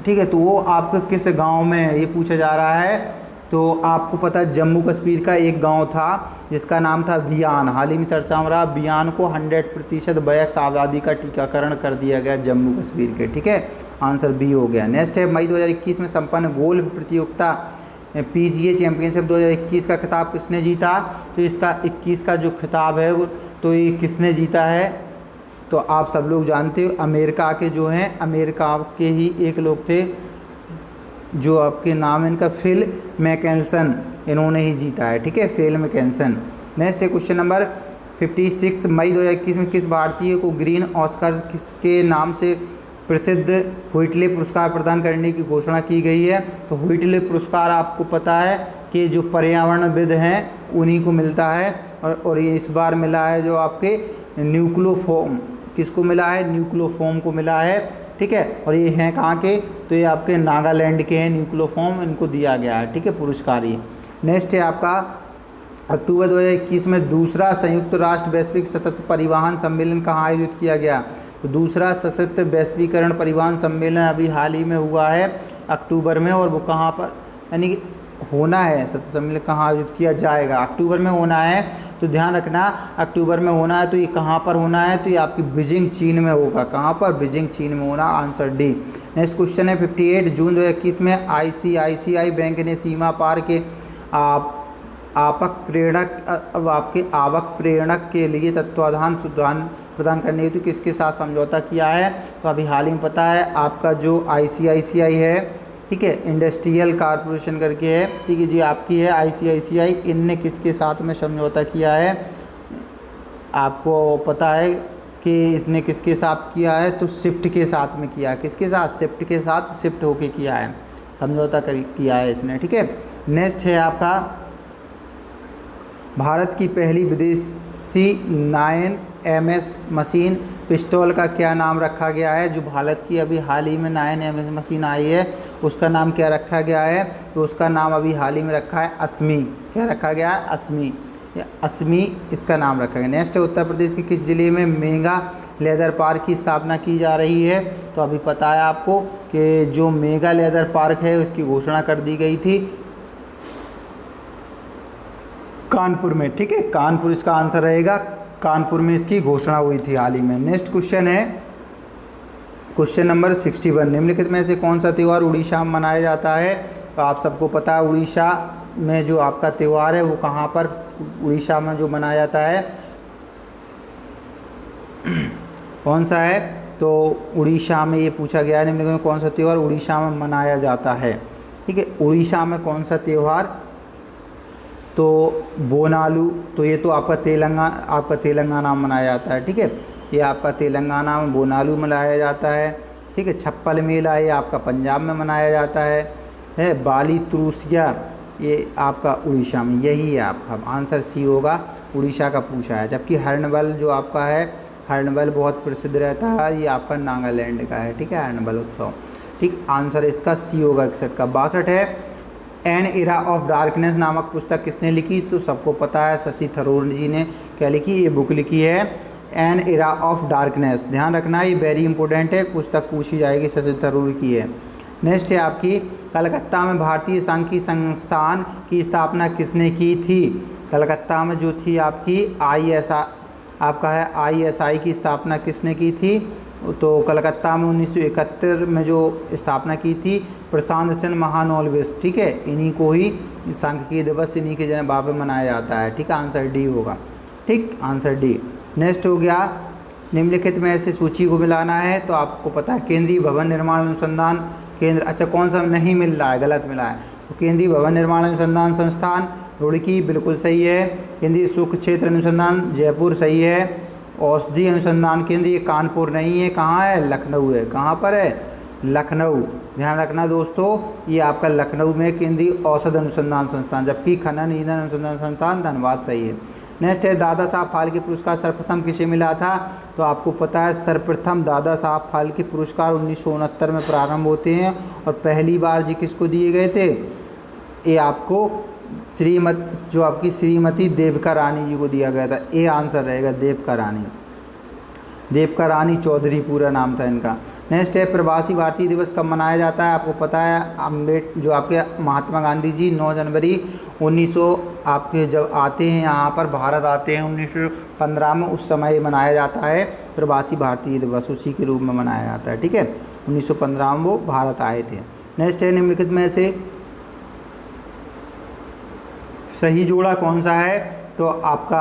ठीक है, तो वो आपके किस गांव में है ये पूछा जा रहा है। तो आपको पता है जम्मू कश्मीर का एक गांव था जिसका नाम था बियान, हाल ही में चर्चा में रहा। बियान को 100% वयस्क आबादी का टीकाकरण कर दिया गया जम्मू कश्मीर के। ठीक है, आंसर बी हो गया। नेक्स्ट है मई 2021 में संपन्न गोल्फ प्रतियोगिता PGA चैंपियनशिप 2021 का खिताब किसने जीता। तो इसका 21 का जो खिताब है तो ये किसने जीता है, तो आप सब लोग जानते हो अमेरिका के जो हैं, अमेरिका के ही एक लोग थे जो आपके नाम इनका फिल मैकेल्सन, इन्होंने ही जीता है। ठीक है, फिल मैकेल्सन। नेक्स्ट है क्वेश्चन नंबर 56, मई 2021 में किस भारतीय को ग्रीन ऑस्कर किसके नाम से प्रसिद्ध व्हिटले पुरस्कार प्रदान करने की घोषणा की गई है। तो व्हिटले पुरस्कार आपको पता है कि जो पर्यावरणविद हैं उन्हीं को मिलता है और ये इस बार मिला है जो आपके न्यूक्लियोफोम, किसको मिला है, न्यूक्लियोफोम को मिला है। ठीक है, और ये हैं कहाँ के, तो ये आपके नागालैंड के हैं न्यूक्लियोफोम, इनको दिया गया है। ठीक है, पुरस्कार ये। नेक्स्ट है आपका अक्टूबर 2021 में दूसरा संयुक्त राष्ट्र वैश्विक सतत परिवहन सम्मेलन कहाँ आयोजित किया गया। तो दूसरा सशक्त वैश्वीकरण परिवहन सम्मेलन अभी हाल ही में हुआ है अक्टूबर में, और वो कहाँ पर यानी कि होना है, सतत सम्मेलन कहाँ आयोजित किया जाएगा, अक्टूबर में होना है। तो ध्यान रखना अक्टूबर में होना है, तो ये कहाँ पर होना है, तो ये आपकी बीजिंग चीन में होगा। कहाँ पर, बीजिंग चीन में होना, आंसर डी। नेक्स्ट क्वेश्चन है 58, जून 2021 में ICICI बैंक ने सीमा पार के आवक प्रेरणक के लिए तत्वाधान प्रदान करने हेतु किसके साथ समझौता किया है। तो अभी हाल ही में पता है आपका जो ICICI है, ठीक है, इंडस्ट्रियल कॉरपोरेशन करके है, ठीक है, जो आपकी है ICICI, इनने किसके साथ में समझौता किया है, आपको पता है कि इसने किसके साथ किया है, तो शिफ्ट के साथ में किया है। किसके साथ, शिफ्ट के साथ, शिफ्ट होके किया है, समझौता किया है इसने। ठीक है, नेक्स्ट है आपका भारत की पहली विदेशी 9MS मशीन पिस्टल का क्या नाम रखा गया है। जो भारत की अभी हाल ही में 9MS मशीन आई है उसका नाम क्या रखा गया है, तो उसका नाम अभी हाल ही में रखा है अस्मी। क्या रखा गया है, अस्मी, अस्मी इसका नाम रखा गया। नेक्स्ट है उत्तर प्रदेश के किस जिले में मेगा लेदर पार्क की स्थापना की जा रही है। तो अभी पता है आपको कि जो मेगा लेदर पार्क है उसकी घोषणा कर दी गई थी कानपुर में। ठीक है, कानपुर इसका आंसर रहेगा, कानपुर में इसकी घोषणा हुई थी हाल ही में। नेक्स्ट क्वेश्चन है क्वेश्चन नंबर 61, निम्नलिखित में से कौन सा त्यौहार उड़ीसा में मनाया जाता है। तो आप सबको पता है उड़ीसा में जो आपका त्यौहार है वो कहाँ पर, उड़ीसा में जो मनाया जाता है कौन सा है, तो उड़ीसा में ये पूछा गया है निम्नलिखित में कौन सा त्यौहार उड़ीसा में मनाया जाता है। ठीक है, उड़ीसा में कौन सा त्यौहार, तो बोनालू, तो ये तो आपका तेलंगाना में मनाया जाता है। ठीक है, ये आपका तेलंगाना में बोनालू मनाया जाता है। ठीक है, छप्पल मेला ये आपका पंजाब में मनाया जाता है बाली तुरुसिया ये आपका उड़ीसा में, यही है आपका आंसर सी होगा, उड़ीसा का पूछा है। जबकि हर्नबल जो आपका है, हर्नबल बहुत प्रसिद्ध रहता है, ये आपका नागालैंड का है। ठीक है, हर्नबल उत्सव। ठीक, आंसर इसका सी होगा 61 का। 62 है एन एरा ऑफ डार्कनेस नामक पुस्तक किसने लिखी। तो सबको पता है शशि थरूर जी ने क्या लिखी, ये बुक लिखी है एन एरा ऑफ डार्कनेस। ध्यान रखना ये वेरी इंपॉर्टेंट है, पुस्तक पूछी जाएगी, शशि थरूर की है। नेक्स्ट है आपकी कलकत्ता में भारतीय सांख्यिकी संस्थान की स्थापना किसने की थी। कलकत्ता में जो थी आपकी ISI की स्थापना किसने की थी। तो कलकत्ता में 1971 में जो स्थापना की थी प्रशांत चंद्र महानवलविश। ठीक है, इन्हीं को ही सांख्यिकी दिवस इन्हीं के जन्म पर मनाया जाता है। ठीक है, आंसर डी होगा। ठीक, आंसर डी। नेक्स्ट हो गया निम्नलिखित में ऐसे सूची को मिलाना है। तो आपको पता है केंद्रीय भवन निर्माण अनुसंधान केंद्र, अच्छा कौन सा नहीं मिल रहा है, गलत मिला है। तो केंद्रीय भवन निर्माण अनुसंधान संस्थान रुड़की बिल्कुल सही है। केंद्रीय शुल्क क्षेत्र अनुसंधान जयपुर सही है। औषधि अनुसंधान केंद्र ये कानपुर नहीं है, कहाँ है, लखनऊ है। कहाँ पर है, लखनऊ। ध्यान रखना दोस्तों, ये आपका लखनऊ में केंद्रीय औषध अनुसंधान संस्थान, जबकि खनन ईंधन अनुसंधान संस्थान धनबाद सही है। नेक्स्ट है दादा साहब फाल्के पुरस्कार सर्वप्रथम किसे मिला था, तो आपको पता है सर्वप्रथम दादा साहब फाल्के पुरस्कार 1969 में प्रारंभ होते हैं और पहली बार जी किसको दिए गए थे, ये आपको जो आपकी श्रीमती देविका रानी जी को दिया गया था। ए आंसर रहेगा देविका रानी, देविका रानी चौधरी पूरा नाम था इनका। नेक्स्ट है प्रवासी भारतीय दिवस कब मनाया जाता है, आपको पता है जो आपके महात्मा गांधी जी 9 जनवरी 1900 आपके जब आते हैं यहाँ पर भारत आते हैं 1915 में, उस समय मनाया जाता है प्रवासी भारतीय दिवस, उसी के रूप में मनाया जाता है। ठीक है, 1915 में वो भारत आए थे। नेक्स्ट है निम्नलिखित में से सही जोड़ा कौन सा है, तो आपका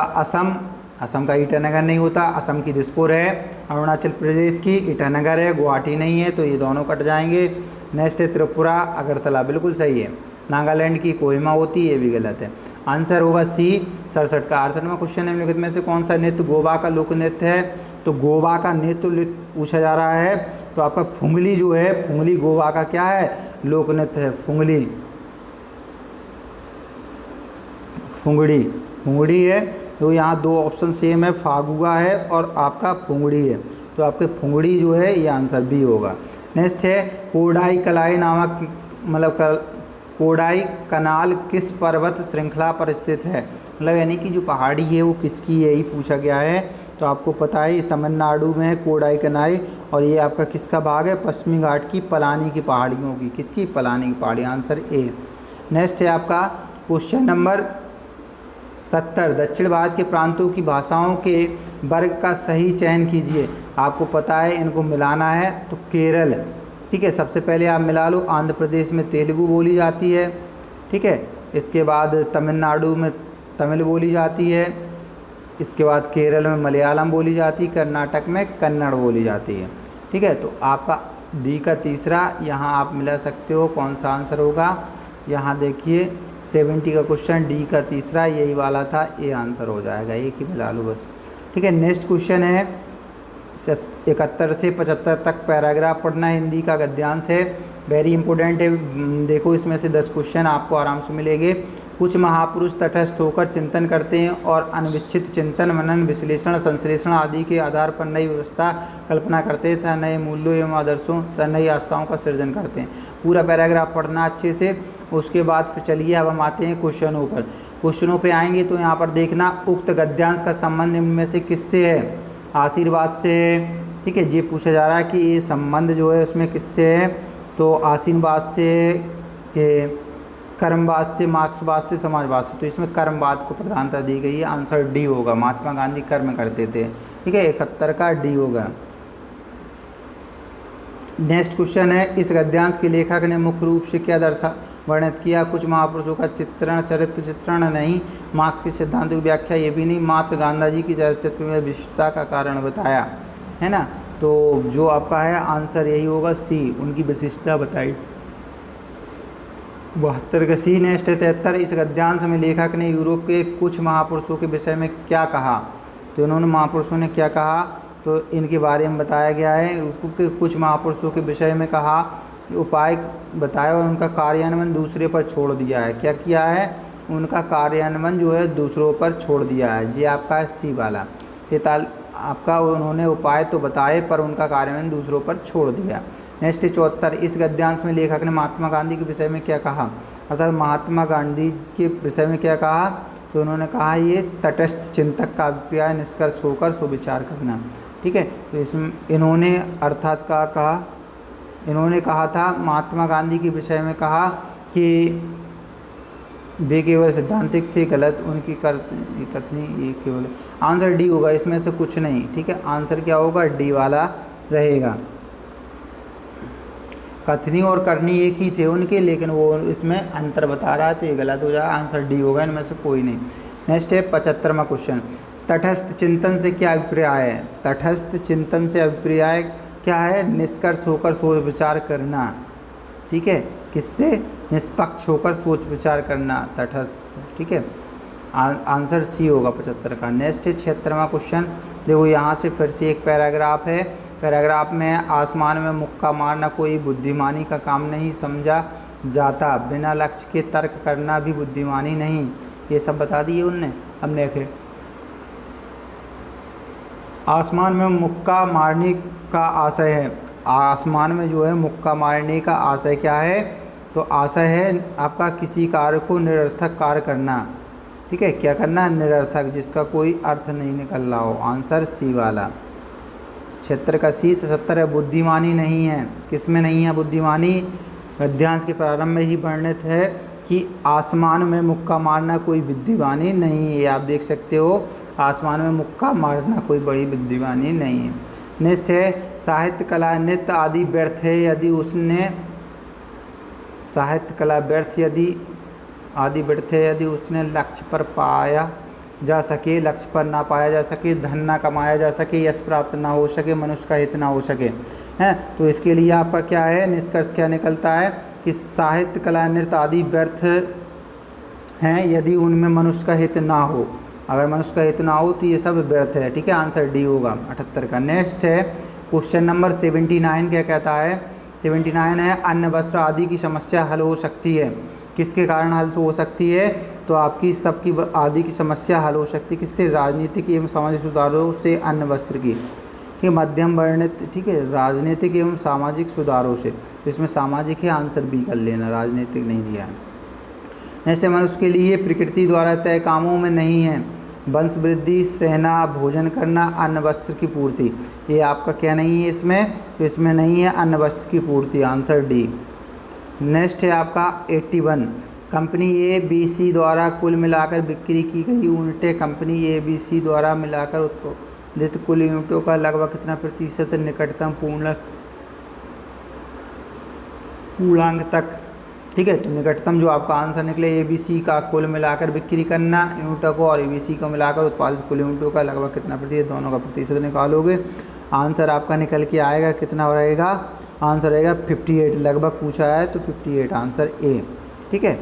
असम का ईटानगर नहीं होता, असम की दिसपुर है। अरुणाचल प्रदेश की ईटानगर है, गुवाहाटी नहीं है, तो ये दोनों कट जाएंगे। नेक्स्ट है त्रिपुरा अगरतला, बिल्कुल सही है। नागालैंड की कोहिमा होती है, ये भी गलत है। आंसर होगा सी 67 का। 68वां क्वेश्चन है निम्नलिखित में से कौन सा नृत्य गोवा का लोक नृत्य है, तो गोवा का नृत्य पूछा जा रहा है, तो आपका फुंगली जो है, फुंगली गोवा का क्या है, लोक नृत्य है। फुंगड़ी है, तो यहाँ दो ऑप्शन सेम है, फागुआ है और आपका फुंगड़ी है, तो आपके फुंगड़ी जो है ये आंसर बी होगा। नेक्स्ट है कोडाई कलाई नामक कोडाई कनाल किस पर्वत श्रृंखला पर स्थित है, मतलब यानी कि जो पहाड़ी है वो किसकी है, यही पूछा गया है। तो आपको पता है तमिलनाडु में है कोडाई कनाई, और ये आपका किसका भाग है, पश्चिमी घाट की पलानी की पहाड़ियों की, किसकी, पलानी की पहाड़ी, आंसर ए। नेक्स्ट है आपका क्वेश्चन नंबर 70 दक्षिण भारत के प्रांतों की भाषाओं के वर्ग का सही चयन कीजिए। आपको पता है इनको मिलाना है, तो केरल, ठीक है, सबसे पहले आप मिला लो। आंध्र प्रदेश में तेलुगु बोली जाती है, ठीक है, इसके बाद तमिलनाडु में तमिल बोली जाती है, इसके बाद केरल में मलयालम बोली जाती है, कर्नाटक में कन्नड़ बोली जाती है। ठीक है, तो आपका डी का तीसरा यहाँ आप मिला सकते हो, कौन सा आंसर होगा, यहाँ देखिए 70 का क्वेश्चन डी का तीसरा यही वाला था, ये आंसर हो जाएगा, एक ही मिला लो बस। ठीक है, नेक्स्ट क्वेश्चन है 71 से 75 तक पैराग्राफ पढ़ना, हिंदी का गद्यांश है, वेरी इंपॉर्टेंट है। देखो इसमें से 10 क्वेश्चन आपको आराम से मिलेंगे। कुछ महापुरुष तटस्थ होकर चिंतन करते हैं और अनविच्छित चिंतन मनन विश्लेषण संश्लेषण आदि के आधार पर नई व्यवस्था कल्पना करते तथा नए मूल्यों एवं आदर्शों तथा नई आस्थाओं का सृजन करते हैं। पूरा पैराग्राफ पढ़ना अच्छे से। उसके बाद फिर चलिए अब हम आते हैं क्वेश्चनों पर। क्वेश्चनों पे आएंगे तो यहाँ पर देखना उक्त गद्यांश का संबंध इनमें से किससे है, आशीर्वाद से है। ठीक है, ये पूछा जा रहा है कि ये संबंध जो है उसमें किससे है, तो आशीर्वाद से, कर्मवाद से, मार्क्सवाद से, समाजवाद से। तो इसमें कर्मवाद को प्रधानता दी गई है, आंसर डी होगा। महात्मा गांधी कर्म करते थे। ठीक है, 71 का डी होगा। नेक्स्ट क्वेश्चन है इस गद्यांश के लेखक ने मुख्य रूप से क्या वर्णित किया, कुछ महापुरुषों का चित्रण, चरित्र चित्रण नहीं, मार्क्स के सिद्धांतों की व्याख्या, ये भी नहीं, मात्र गांधी की चरित्र में विशिष्टता का कारण बताया, है ना। तो जो आपका है आंसर यही होगा सी, उनकी विशिष्टता बताई। 72 का सी। नेक्स्ट है 73 इस गद्यांश में लेखक ने यूरोप के कुछ महापुरुषों के विषय में क्या कहा, तो इन्होंने महापुरुषों ने क्या कहा, तो इनके बारे में बताया गया है कि कुछ महापुरुषों के विषय में कहा, उपाय बताया और उनका कार्यान्वयन दूसरे पर छोड़ दिया है। क्या किया है, उनका कार्यान्वयन जो है दूसरों पर छोड़ दिया है, ये आपका है सी वाला। 43 आपका उन्होंने उपाय तो बताए पर उनका कार्यान्वयन दूसरों पर छोड़ दिया। नेक्स्ट 74 इस गद्यांश में लेखक ने महात्मा गांधी के विषय में क्या कहा, अर्थात महात्मा गांधी के विषय में क्या कहा, तो उन्होंने कहा ये तटस्थ चिंतक का अभिप्राय निष्कर्ष होकर सुविचार करना। ठीक है, तो इसमें इन्होंने अर्थात का कहा, इन्होंने कहा था महात्मा गांधी के विषय में कहा कि वे केवल सिद्धांतिक थे, गलत उनकी कथनी, ये केवल आंसर डी होगा, इसमें से कुछ नहीं। ठीक है, आंसर क्या होगा, डी वाला रहेगा। कथनी और करनी एक ही थे उनके, लेकिन वो इसमें अंतर बता रहा था, ये गलत हो जाएगा, आंसर डी होगा, इनमें से कोई नहीं। नेक्स्ट है 75वां क्वेश्चन तटस्थ चिंतन से क्या अभिप्राय है, तटस्थ चिंतन से अभिप्राय क्या है, निष्कर्ष होकर सोच विचार करना। ठीक है, किससे, निष्पक्ष होकर सोच विचार करना, तटस्थ। ठीक है, आंसर सी होगा 75 का। नेक्स्ट है 76वां क्वेश्चन देखो यहाँ से फिर से एक पैराग्राफ है। पैराग्राफ में आसमान में मुक्का मारना कोई बुद्धिमानी का काम नहीं समझा जाता, बिना लक्ष्य के तर्क करना भी बुद्धिमानी नहीं। ये सब बता दिए उनने। अब देखें, आसमान में मुक्का मारने का आशय है। आसमान में जो है मुक्का मारने का आशय क्या है? तो आशय है आपका किसी कार्य को निरर्थक कार्य करना। ठीक है, क्या करना? निरर्थक, जिसका कोई अर्थ नहीं निकल रहा हो। आंसर सी वाला। 76 का सी से 70 है, बुद्धिमानी नहीं है। किस में नहीं है बुद्धिमानी? गद्यांश के प्रारंभ में ही वर्णित है कि आसमान में मुक्का मारना कोई बुद्धिमानी नहीं है। आप देख सकते हो, आसमान में मुक्का मारना कोई बड़ी बुद्धिमानी नहीं है। नेक्स्ट है, साहित्य कला नृत्य आदि व्यर्थ है यदि उसने साहित्य कला व्यर्थ यदि आदि व्यर्थ है यदि उसने लक्ष्य पर पाया जा सके, लक्ष्य पर ना पाया जा सके, धन ना कमाया जा सके, यश प्राप्त ना हो सके, मनुष्य का हित ना हो सके। हैं, तो इसके लिए आपका क्या है, निष्कर्ष क्या निकलता है कि साहित्य कला नृत्य आदि व्यर्थ हैं यदि उनमें मनुष्य का हित ना हो। अगर मनुष्य का हित ना हो तो ये सब व्यर्थ है। ठीक है, आंसर डी होगा 78 का। नेक्स्ट है क्वेश्चन नंबर 79। क्या कहता है? 79 है, अन्न वस्त्र आदि की समस्या हल हो सकती है। किसके कारण हल हो सकती है? तो आपकी सबकी आदि की समस्या हल हो सकती है किससे? राजनीतिक एवं सामाजिक सुधारों से। अन्न वस्त्र की ये मध्यम वर्णित। ठीक है, राजनीतिक एवं सामाजिक सुधारों से, तो इसमें सामाजिक है, आंसर बी कर लेना, राजनीतिक नहीं दिया है। नेक्स्ट है, मनुष्य के लिए प्रकृति द्वारा तय कामों में नहीं है वंश वृद्धि, सेना, भोजन करना, अन्न वस्त्र की पूर्ति। ये आपका क्या नहीं है इसमें? तो इसमें नहीं है अन्न वस्त्र की पूर्ति, आंसर डी। नेक्स्ट है आपका 81, कंपनी ए बी सी द्वारा कुल मिलाकर बिक्री की गई यूनिटें कंपनी ए बी सी द्वारा मिलाकर उत्पादित कुल यूनिटों का लगभग कितना प्रतिशत निकटतम पूर्णांक तक। ठीक है, तो निकटतम जो आपका आंसर निकले ए बी सी का कुल मिलाकर बिक्री करना यूनिटों को और ए बी सी को मिलाकर उत्पादित कुल यूनिटों का लगभग कितना प्रतिशत, दोनों का प्रतिशत निकालोगे, आंसर आपका निकल के आएगा कितना रहेगा? आंसर रहेगा 58। लगभग पूछा है तो 58, आंसर ए। ठीक है,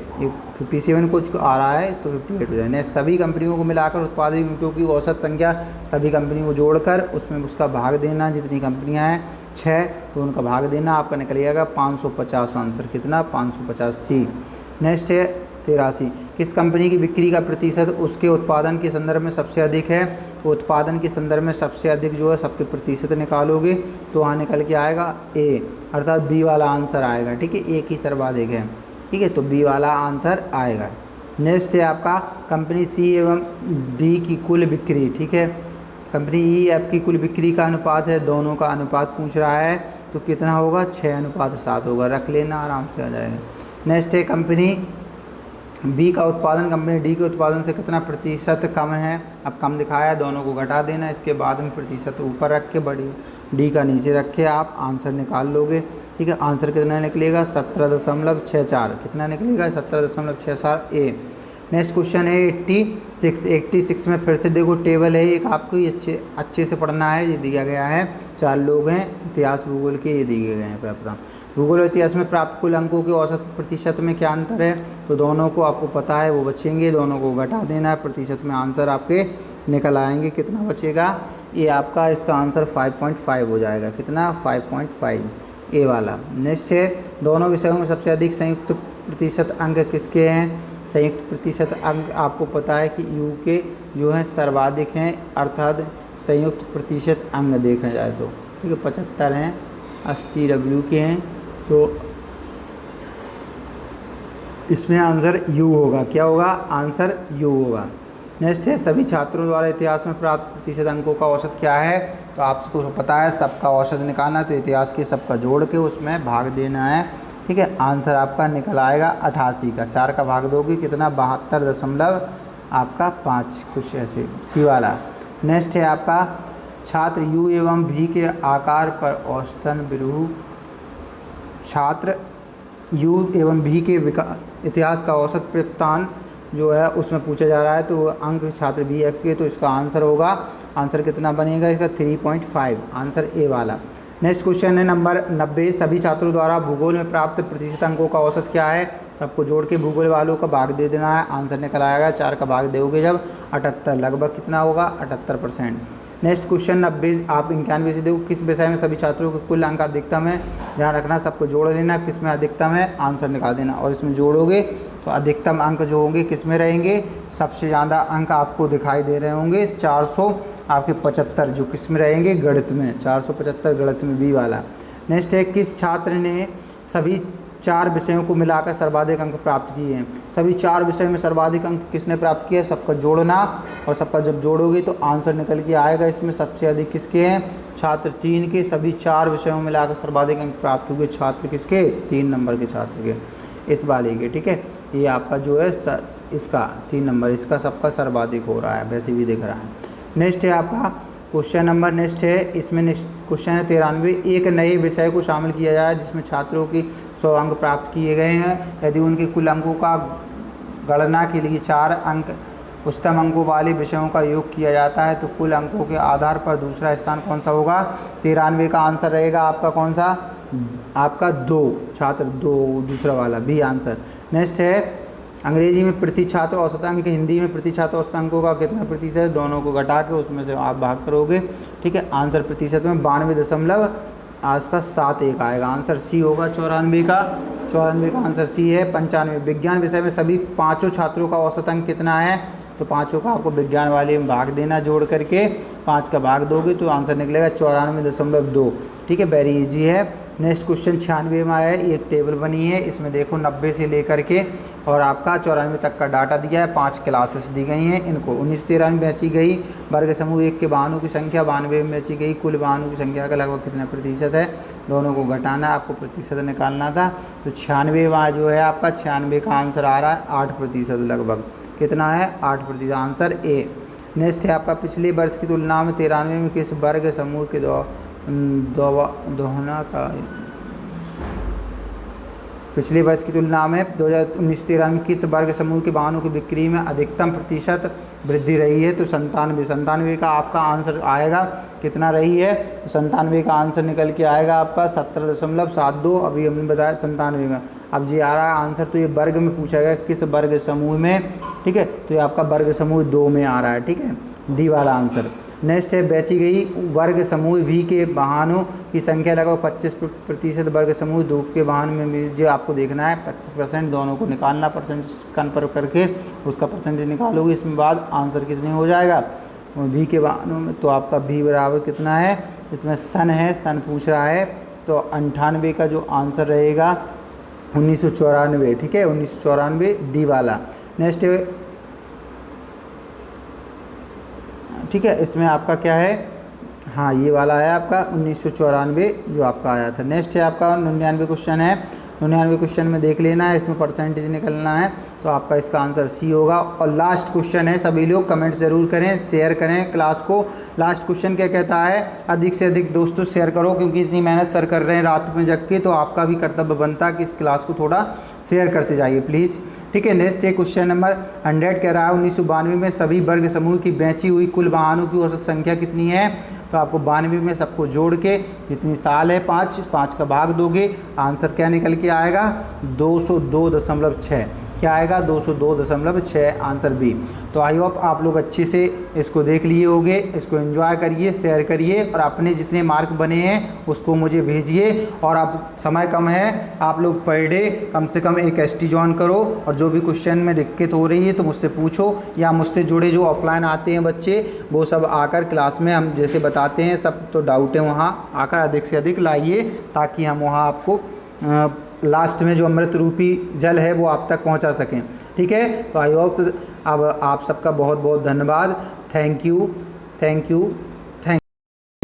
57 कुछ आ रहा है तो 58 हो जाए। सभी कंपनियों को मिलाकर उत्पादित यूनिटों की औसत संख्या, सभी कंपनियों को जोड़कर उसमें उसका भाग देना, जितनी कंपनियां हैं 6 तो उनका भाग देना, आपका निकलेगा 550। आंसर कितना? 550 सी। नेक्स्ट है 83, किस कंपनी की बिक्री का प्रतिशत उसके उत्पादन के संदर्भ में सबसे अधिक है? तो उत्पादन के संदर्भ में सबसे अधिक जो है सबके प्रतिशत निकालोगे तो वहाँ निकल के आएगा ए, अर्थात बी वाला आंसर आएगा। ठीक है, एक ही सर्वाधिक है। ठीक है, तो बी वाला आंसर आएगा। नेक्स्ट है आपका कंपनी सी एवं डी की कुल बिक्री। ठीक है, कंपनी ई एफ की कुल बिक्री का अनुपात है, दोनों का अनुपात पूछ रहा है तो कितना होगा? 6:7 होगा, रख लेना, आराम से आ जाएगा। नेक्स्ट है कंपनी बी का उत्पादन कंपनी डी के उत्पादन से कितना प्रतिशत कम है? अब कम दिखाया है, दोनों को घटा देना, इसके बाद में प्रतिशत ऊपर रख के बड़ी डी का नीचे रख के आप आंसर निकाल लोगे। ठीक है, आंसर कितना निकलेगा? 17.64। कितना निकलेगा? 17.64 ए। नेक्स्ट क्वेश्चन है 86। 86 में फिर से देखो टेबल है एक, आपको ये अच्छे से पढ़ना है। ये दिया गया है, 4 लोग हैं, इतिहास भूगोल के ये दिए गए हैं। पता भूगोल और इतिहास में प्राप्त कुल अंकों के औसत प्रतिशत में क्या अंतर है? तो दोनों को आपको पता है वो बचेंगे, दोनों को घटा देना है, प्रतिशत में आंसर आपके निकल आएंगे। कितना बचेगा? ये आपका इसका आंसर 5.5 हो जाएगा। कितना? 5.5 ए वाला। नेक्स्ट है, दोनों विषयों में सबसे अधिक संयुक्त प्रतिशत अंक किसके हैं? संयुक्त प्रतिशत अंक आपको पता है कि यू के जो हैं सर्वाधिक हैं, अर्थात संयुक्त प्रतिशत अंक देखा जाए तो। ठीक है, 75 हैं, 80 डब्ल्यू के हैं, तो इसमें आंसर यू होगा। क्या होगा? आंसर यू होगा। नेक्स्ट है, सभी छात्रों द्वारा इतिहास में प्राप्त प्रतिशत अंकों का औसत क्या है? तो आपको पता है सबका औसत निकालना, तो इतिहास के सबका जोड़ के उसमें भाग देना है। ठीक है, आंसर आपका निकल आएगा 88 का। 4 का भाग दोगे कितना? 72.5, कुछ ऐसे, सी वाला। नेक्स्ट है आपका छात्र यू एवं भी के आकार पर औसतन विरूह, छात्र यू एवं भी के इतिहास का औसत प्रत्यान जो है उसमें पूछा जा रहा है, तो अंक छात्र बी एक्स के, तो इसका आंसर होगा, आंसर कितना बनेगा इसका? 3.5, आंसर ए वाला। नेक्स्ट क्वेश्चन है नंबर 90। सभी छात्रों द्वारा भूगोल में प्राप्त प्रतिशत अंकों का औसत क्या है? सबको जोड़ के भूगोल वालों का भाग दे देना है, आंसर निकल आएगा। 4 का भाग दोगे जब 78, लगभग कितना होगा? 78%। नेक्स्ट क्वेश्चन 90 आप 91 से देखो, किस विषय में सभी छात्रों के कुल अंक अधिकतम है। ध्यान रखना सबको जोड़ लेना, किस में अधिकतम है आंसर निकाल देना, और इसमें जोड़ोगे तो अधिकतम अंक जो होंगे किस में रहेंगे, सबसे ज़्यादा अंक आपको दिखाई दे रहे होंगे 475 जो किस में रहेंगे, गणित में 475 गणित में बी वाला। नेक्स्ट है किस छात्र ने सभी 4 विषयों को मिलाकर सर्वाधिक अंक प्राप्त किए हैं। सभी 4 विषय में सर्वाधिक अंक किसने प्राप्त किया, सबका जोड़ना, और सबका जब जोड़ोगे तो आंसर निकल के आएगा। इसमें सबसे अधिक किसके हैं, छात्र 3 के, सभी 4 विषयों में मिलाकर सर्वाधिक अंक प्राप्त हुए छात्र किसके, 3 नंबर के छात्र के, इस वाले के। ठीक है, ये आपका जो है इसका 3 नंबर, इसका सबका सर्वाधिक हो रहा है, वैसे भी दिख रहा है। नेक्स्ट है आपका क्वेश्चन नंबर, नेक्स्ट है इसमें नेक्स्ट क्वेश्चन है 93, एक नए विषय को शामिल किया जाए जिसमें छात्रों की 100 अंक प्राप्त किए गए हैं। यदि उनके कुल अंकों का गणना के लिए 4 अंक उच्चतम अंकों वाले विषयों का योग किया जाता है तो कुल अंकों के आधार पर दूसरा स्थान कौन सा होगा। 93 का आंसर रहेगा आपका कौन सा, आपका 2, छात्र 2, दूसरा वाला बी आंसर। नेक्स्ट है अंग्रेजी में प्रति छात्र औसत अंक, हिंदी में प्रति छात्र औसत अंकों का कितना प्रतिशत है, दोनों को घटा के उसमें से आप भाग करोगे। ठीक है, आंसर प्रतिशत में 92.71 आएगा, आंसर सी होगा 94 का। 94 का आंसर सी है। 95 विज्ञान विषय में सभी 5 छात्रों का औसत अंक कितना है, तो 5 का आपको विज्ञान वाले में भाग देना, जोड़ करके 5 का भाग दोगे तो आंसर निकलेगा 94.2। ठीक है, वेरी इजी है। नेक्स्ट क्वेश्चन 96 में आया है, ये टेबल बनी है, इसमें देखो 90 से लेकर के और आपका 94 तक का डाटा दिया है, 5 क्लासेस दी गई हैं, इनको 1993 में बेची गई। वर्ग समूह 1 के वाहनों की संख्या 92 में बेची गई, कुल वाहनों की संख्या का लगभग कितना प्रतिशत है, दोनों को घटाना, आपको प्रतिशत निकालना था। तो 96 वहाँ जो है आपका 96 का आंसर आ रहा है 8% लगभग, कितना है 8%, आंसर ए। नेक्स्ट है आपका पिछले वर्ष की तुलना में 93 में किस वर्ग समूह के दोहना का, पिछले वर्ष की तुलना में 2019-93 में किस वर्ग समूह के वाहनों की बिक्री में अधिकतम प्रतिशत वृद्धि रही है, तो 97 का आपका आंसर आएगा, कितना रही है, तो 97 का आंसर निकल के आएगा आपका 70.72, अभी हमने बताया 97 का। अब ये आ रहा है आंसर, तो ये वर्ग में पूछा गया किस वर्ग समूह में। ठीक है, तो ये आपका वर्ग समूह 2 में आ रहा है। ठीक है, डी वाला आंसर। नेक्स्ट है बेची गई वर्ग समूह भी के वाहनों की संख्या लगभग 25%, वर्ग समूह 2 के वाहन में जो आपको देखना है 25%, दोनों को निकालना, परसेंटेज कन्फर्म करके उसका परसेंटेज निकालोगे, इसमें बाद आंसर कितने हो जाएगा भी के वाहनों में, तो आपका भी बराबर कितना है, इसमें सन है, सन पूछ रहा है, तो 98 का जो आंसर रहेगा 1994। ठीक है, 1994 डी वाला। नेक्स्ट ठीक है, इसमें आपका क्या है, हाँ ये वाला है आपका 1994 जो आपका आया था। नेक्स्ट है आपका 99 क्वेश्चन है, 99 क्वेश्चन में देख लेना है, इसमें परसेंटेज निकलना है, तो आपका इसका आंसर सी होगा। और लास्ट क्वेश्चन है, सभी लोग कमेंट ज़रूर करें, शेयर करें क्लास को। लास्ट क्वेश्चन क्या कहता है, अधिक से अधिक दोस्तों शेयर करो, क्योंकि इतनी मेहनत सर कर रहे हैं रात में जग के, तो आपका भी कर्तव्य बनता है कि इस क्लास को थोड़ा शेयर करते जाइए प्लीज़। ठीक है, नेक्स्ट है क्वेश्चन नंबर 100 कह रहा है 1992 में सभी वर्ग समूह की बेची हुई कुल वाहनों की औसत संख्या कितनी है, तो आपको 92 में सबको जोड़ के जितनी साल है 5 का भाग दोगे, आंसर क्या निकल के आएगा 202.6, क्या आएगा 202.6, आंसर बी। तो आई होप आप लोग अच्छे से इसको देख लिए होंगे, इसको एंजॉय करिए, शेयर करिए और अपने जितने मार्क बने हैं उसको मुझे भेजिए। और अब समय कम है, आप लोग पर डे कम से कम एक एसटी ज्वाइन करो, और जो भी क्वेश्चन में दिक्कत हो रही है तो मुझसे पूछो, या मुझसे जुड़े जो ऑफलाइन आते हैं बच्चे वो सब आकर क्लास में हम जैसे बताते हैं सब, तो डाउट है वहाँ आकर अधिक से अधिक लाइए, ताकि हम वहाँ आपको लास्ट में जो अमृत रूपी जल है वो आप तक पहुंचा सकें। ठीक है, तो आई होप अब आप सबका बहुत बहुत धन्यवाद। Thank you.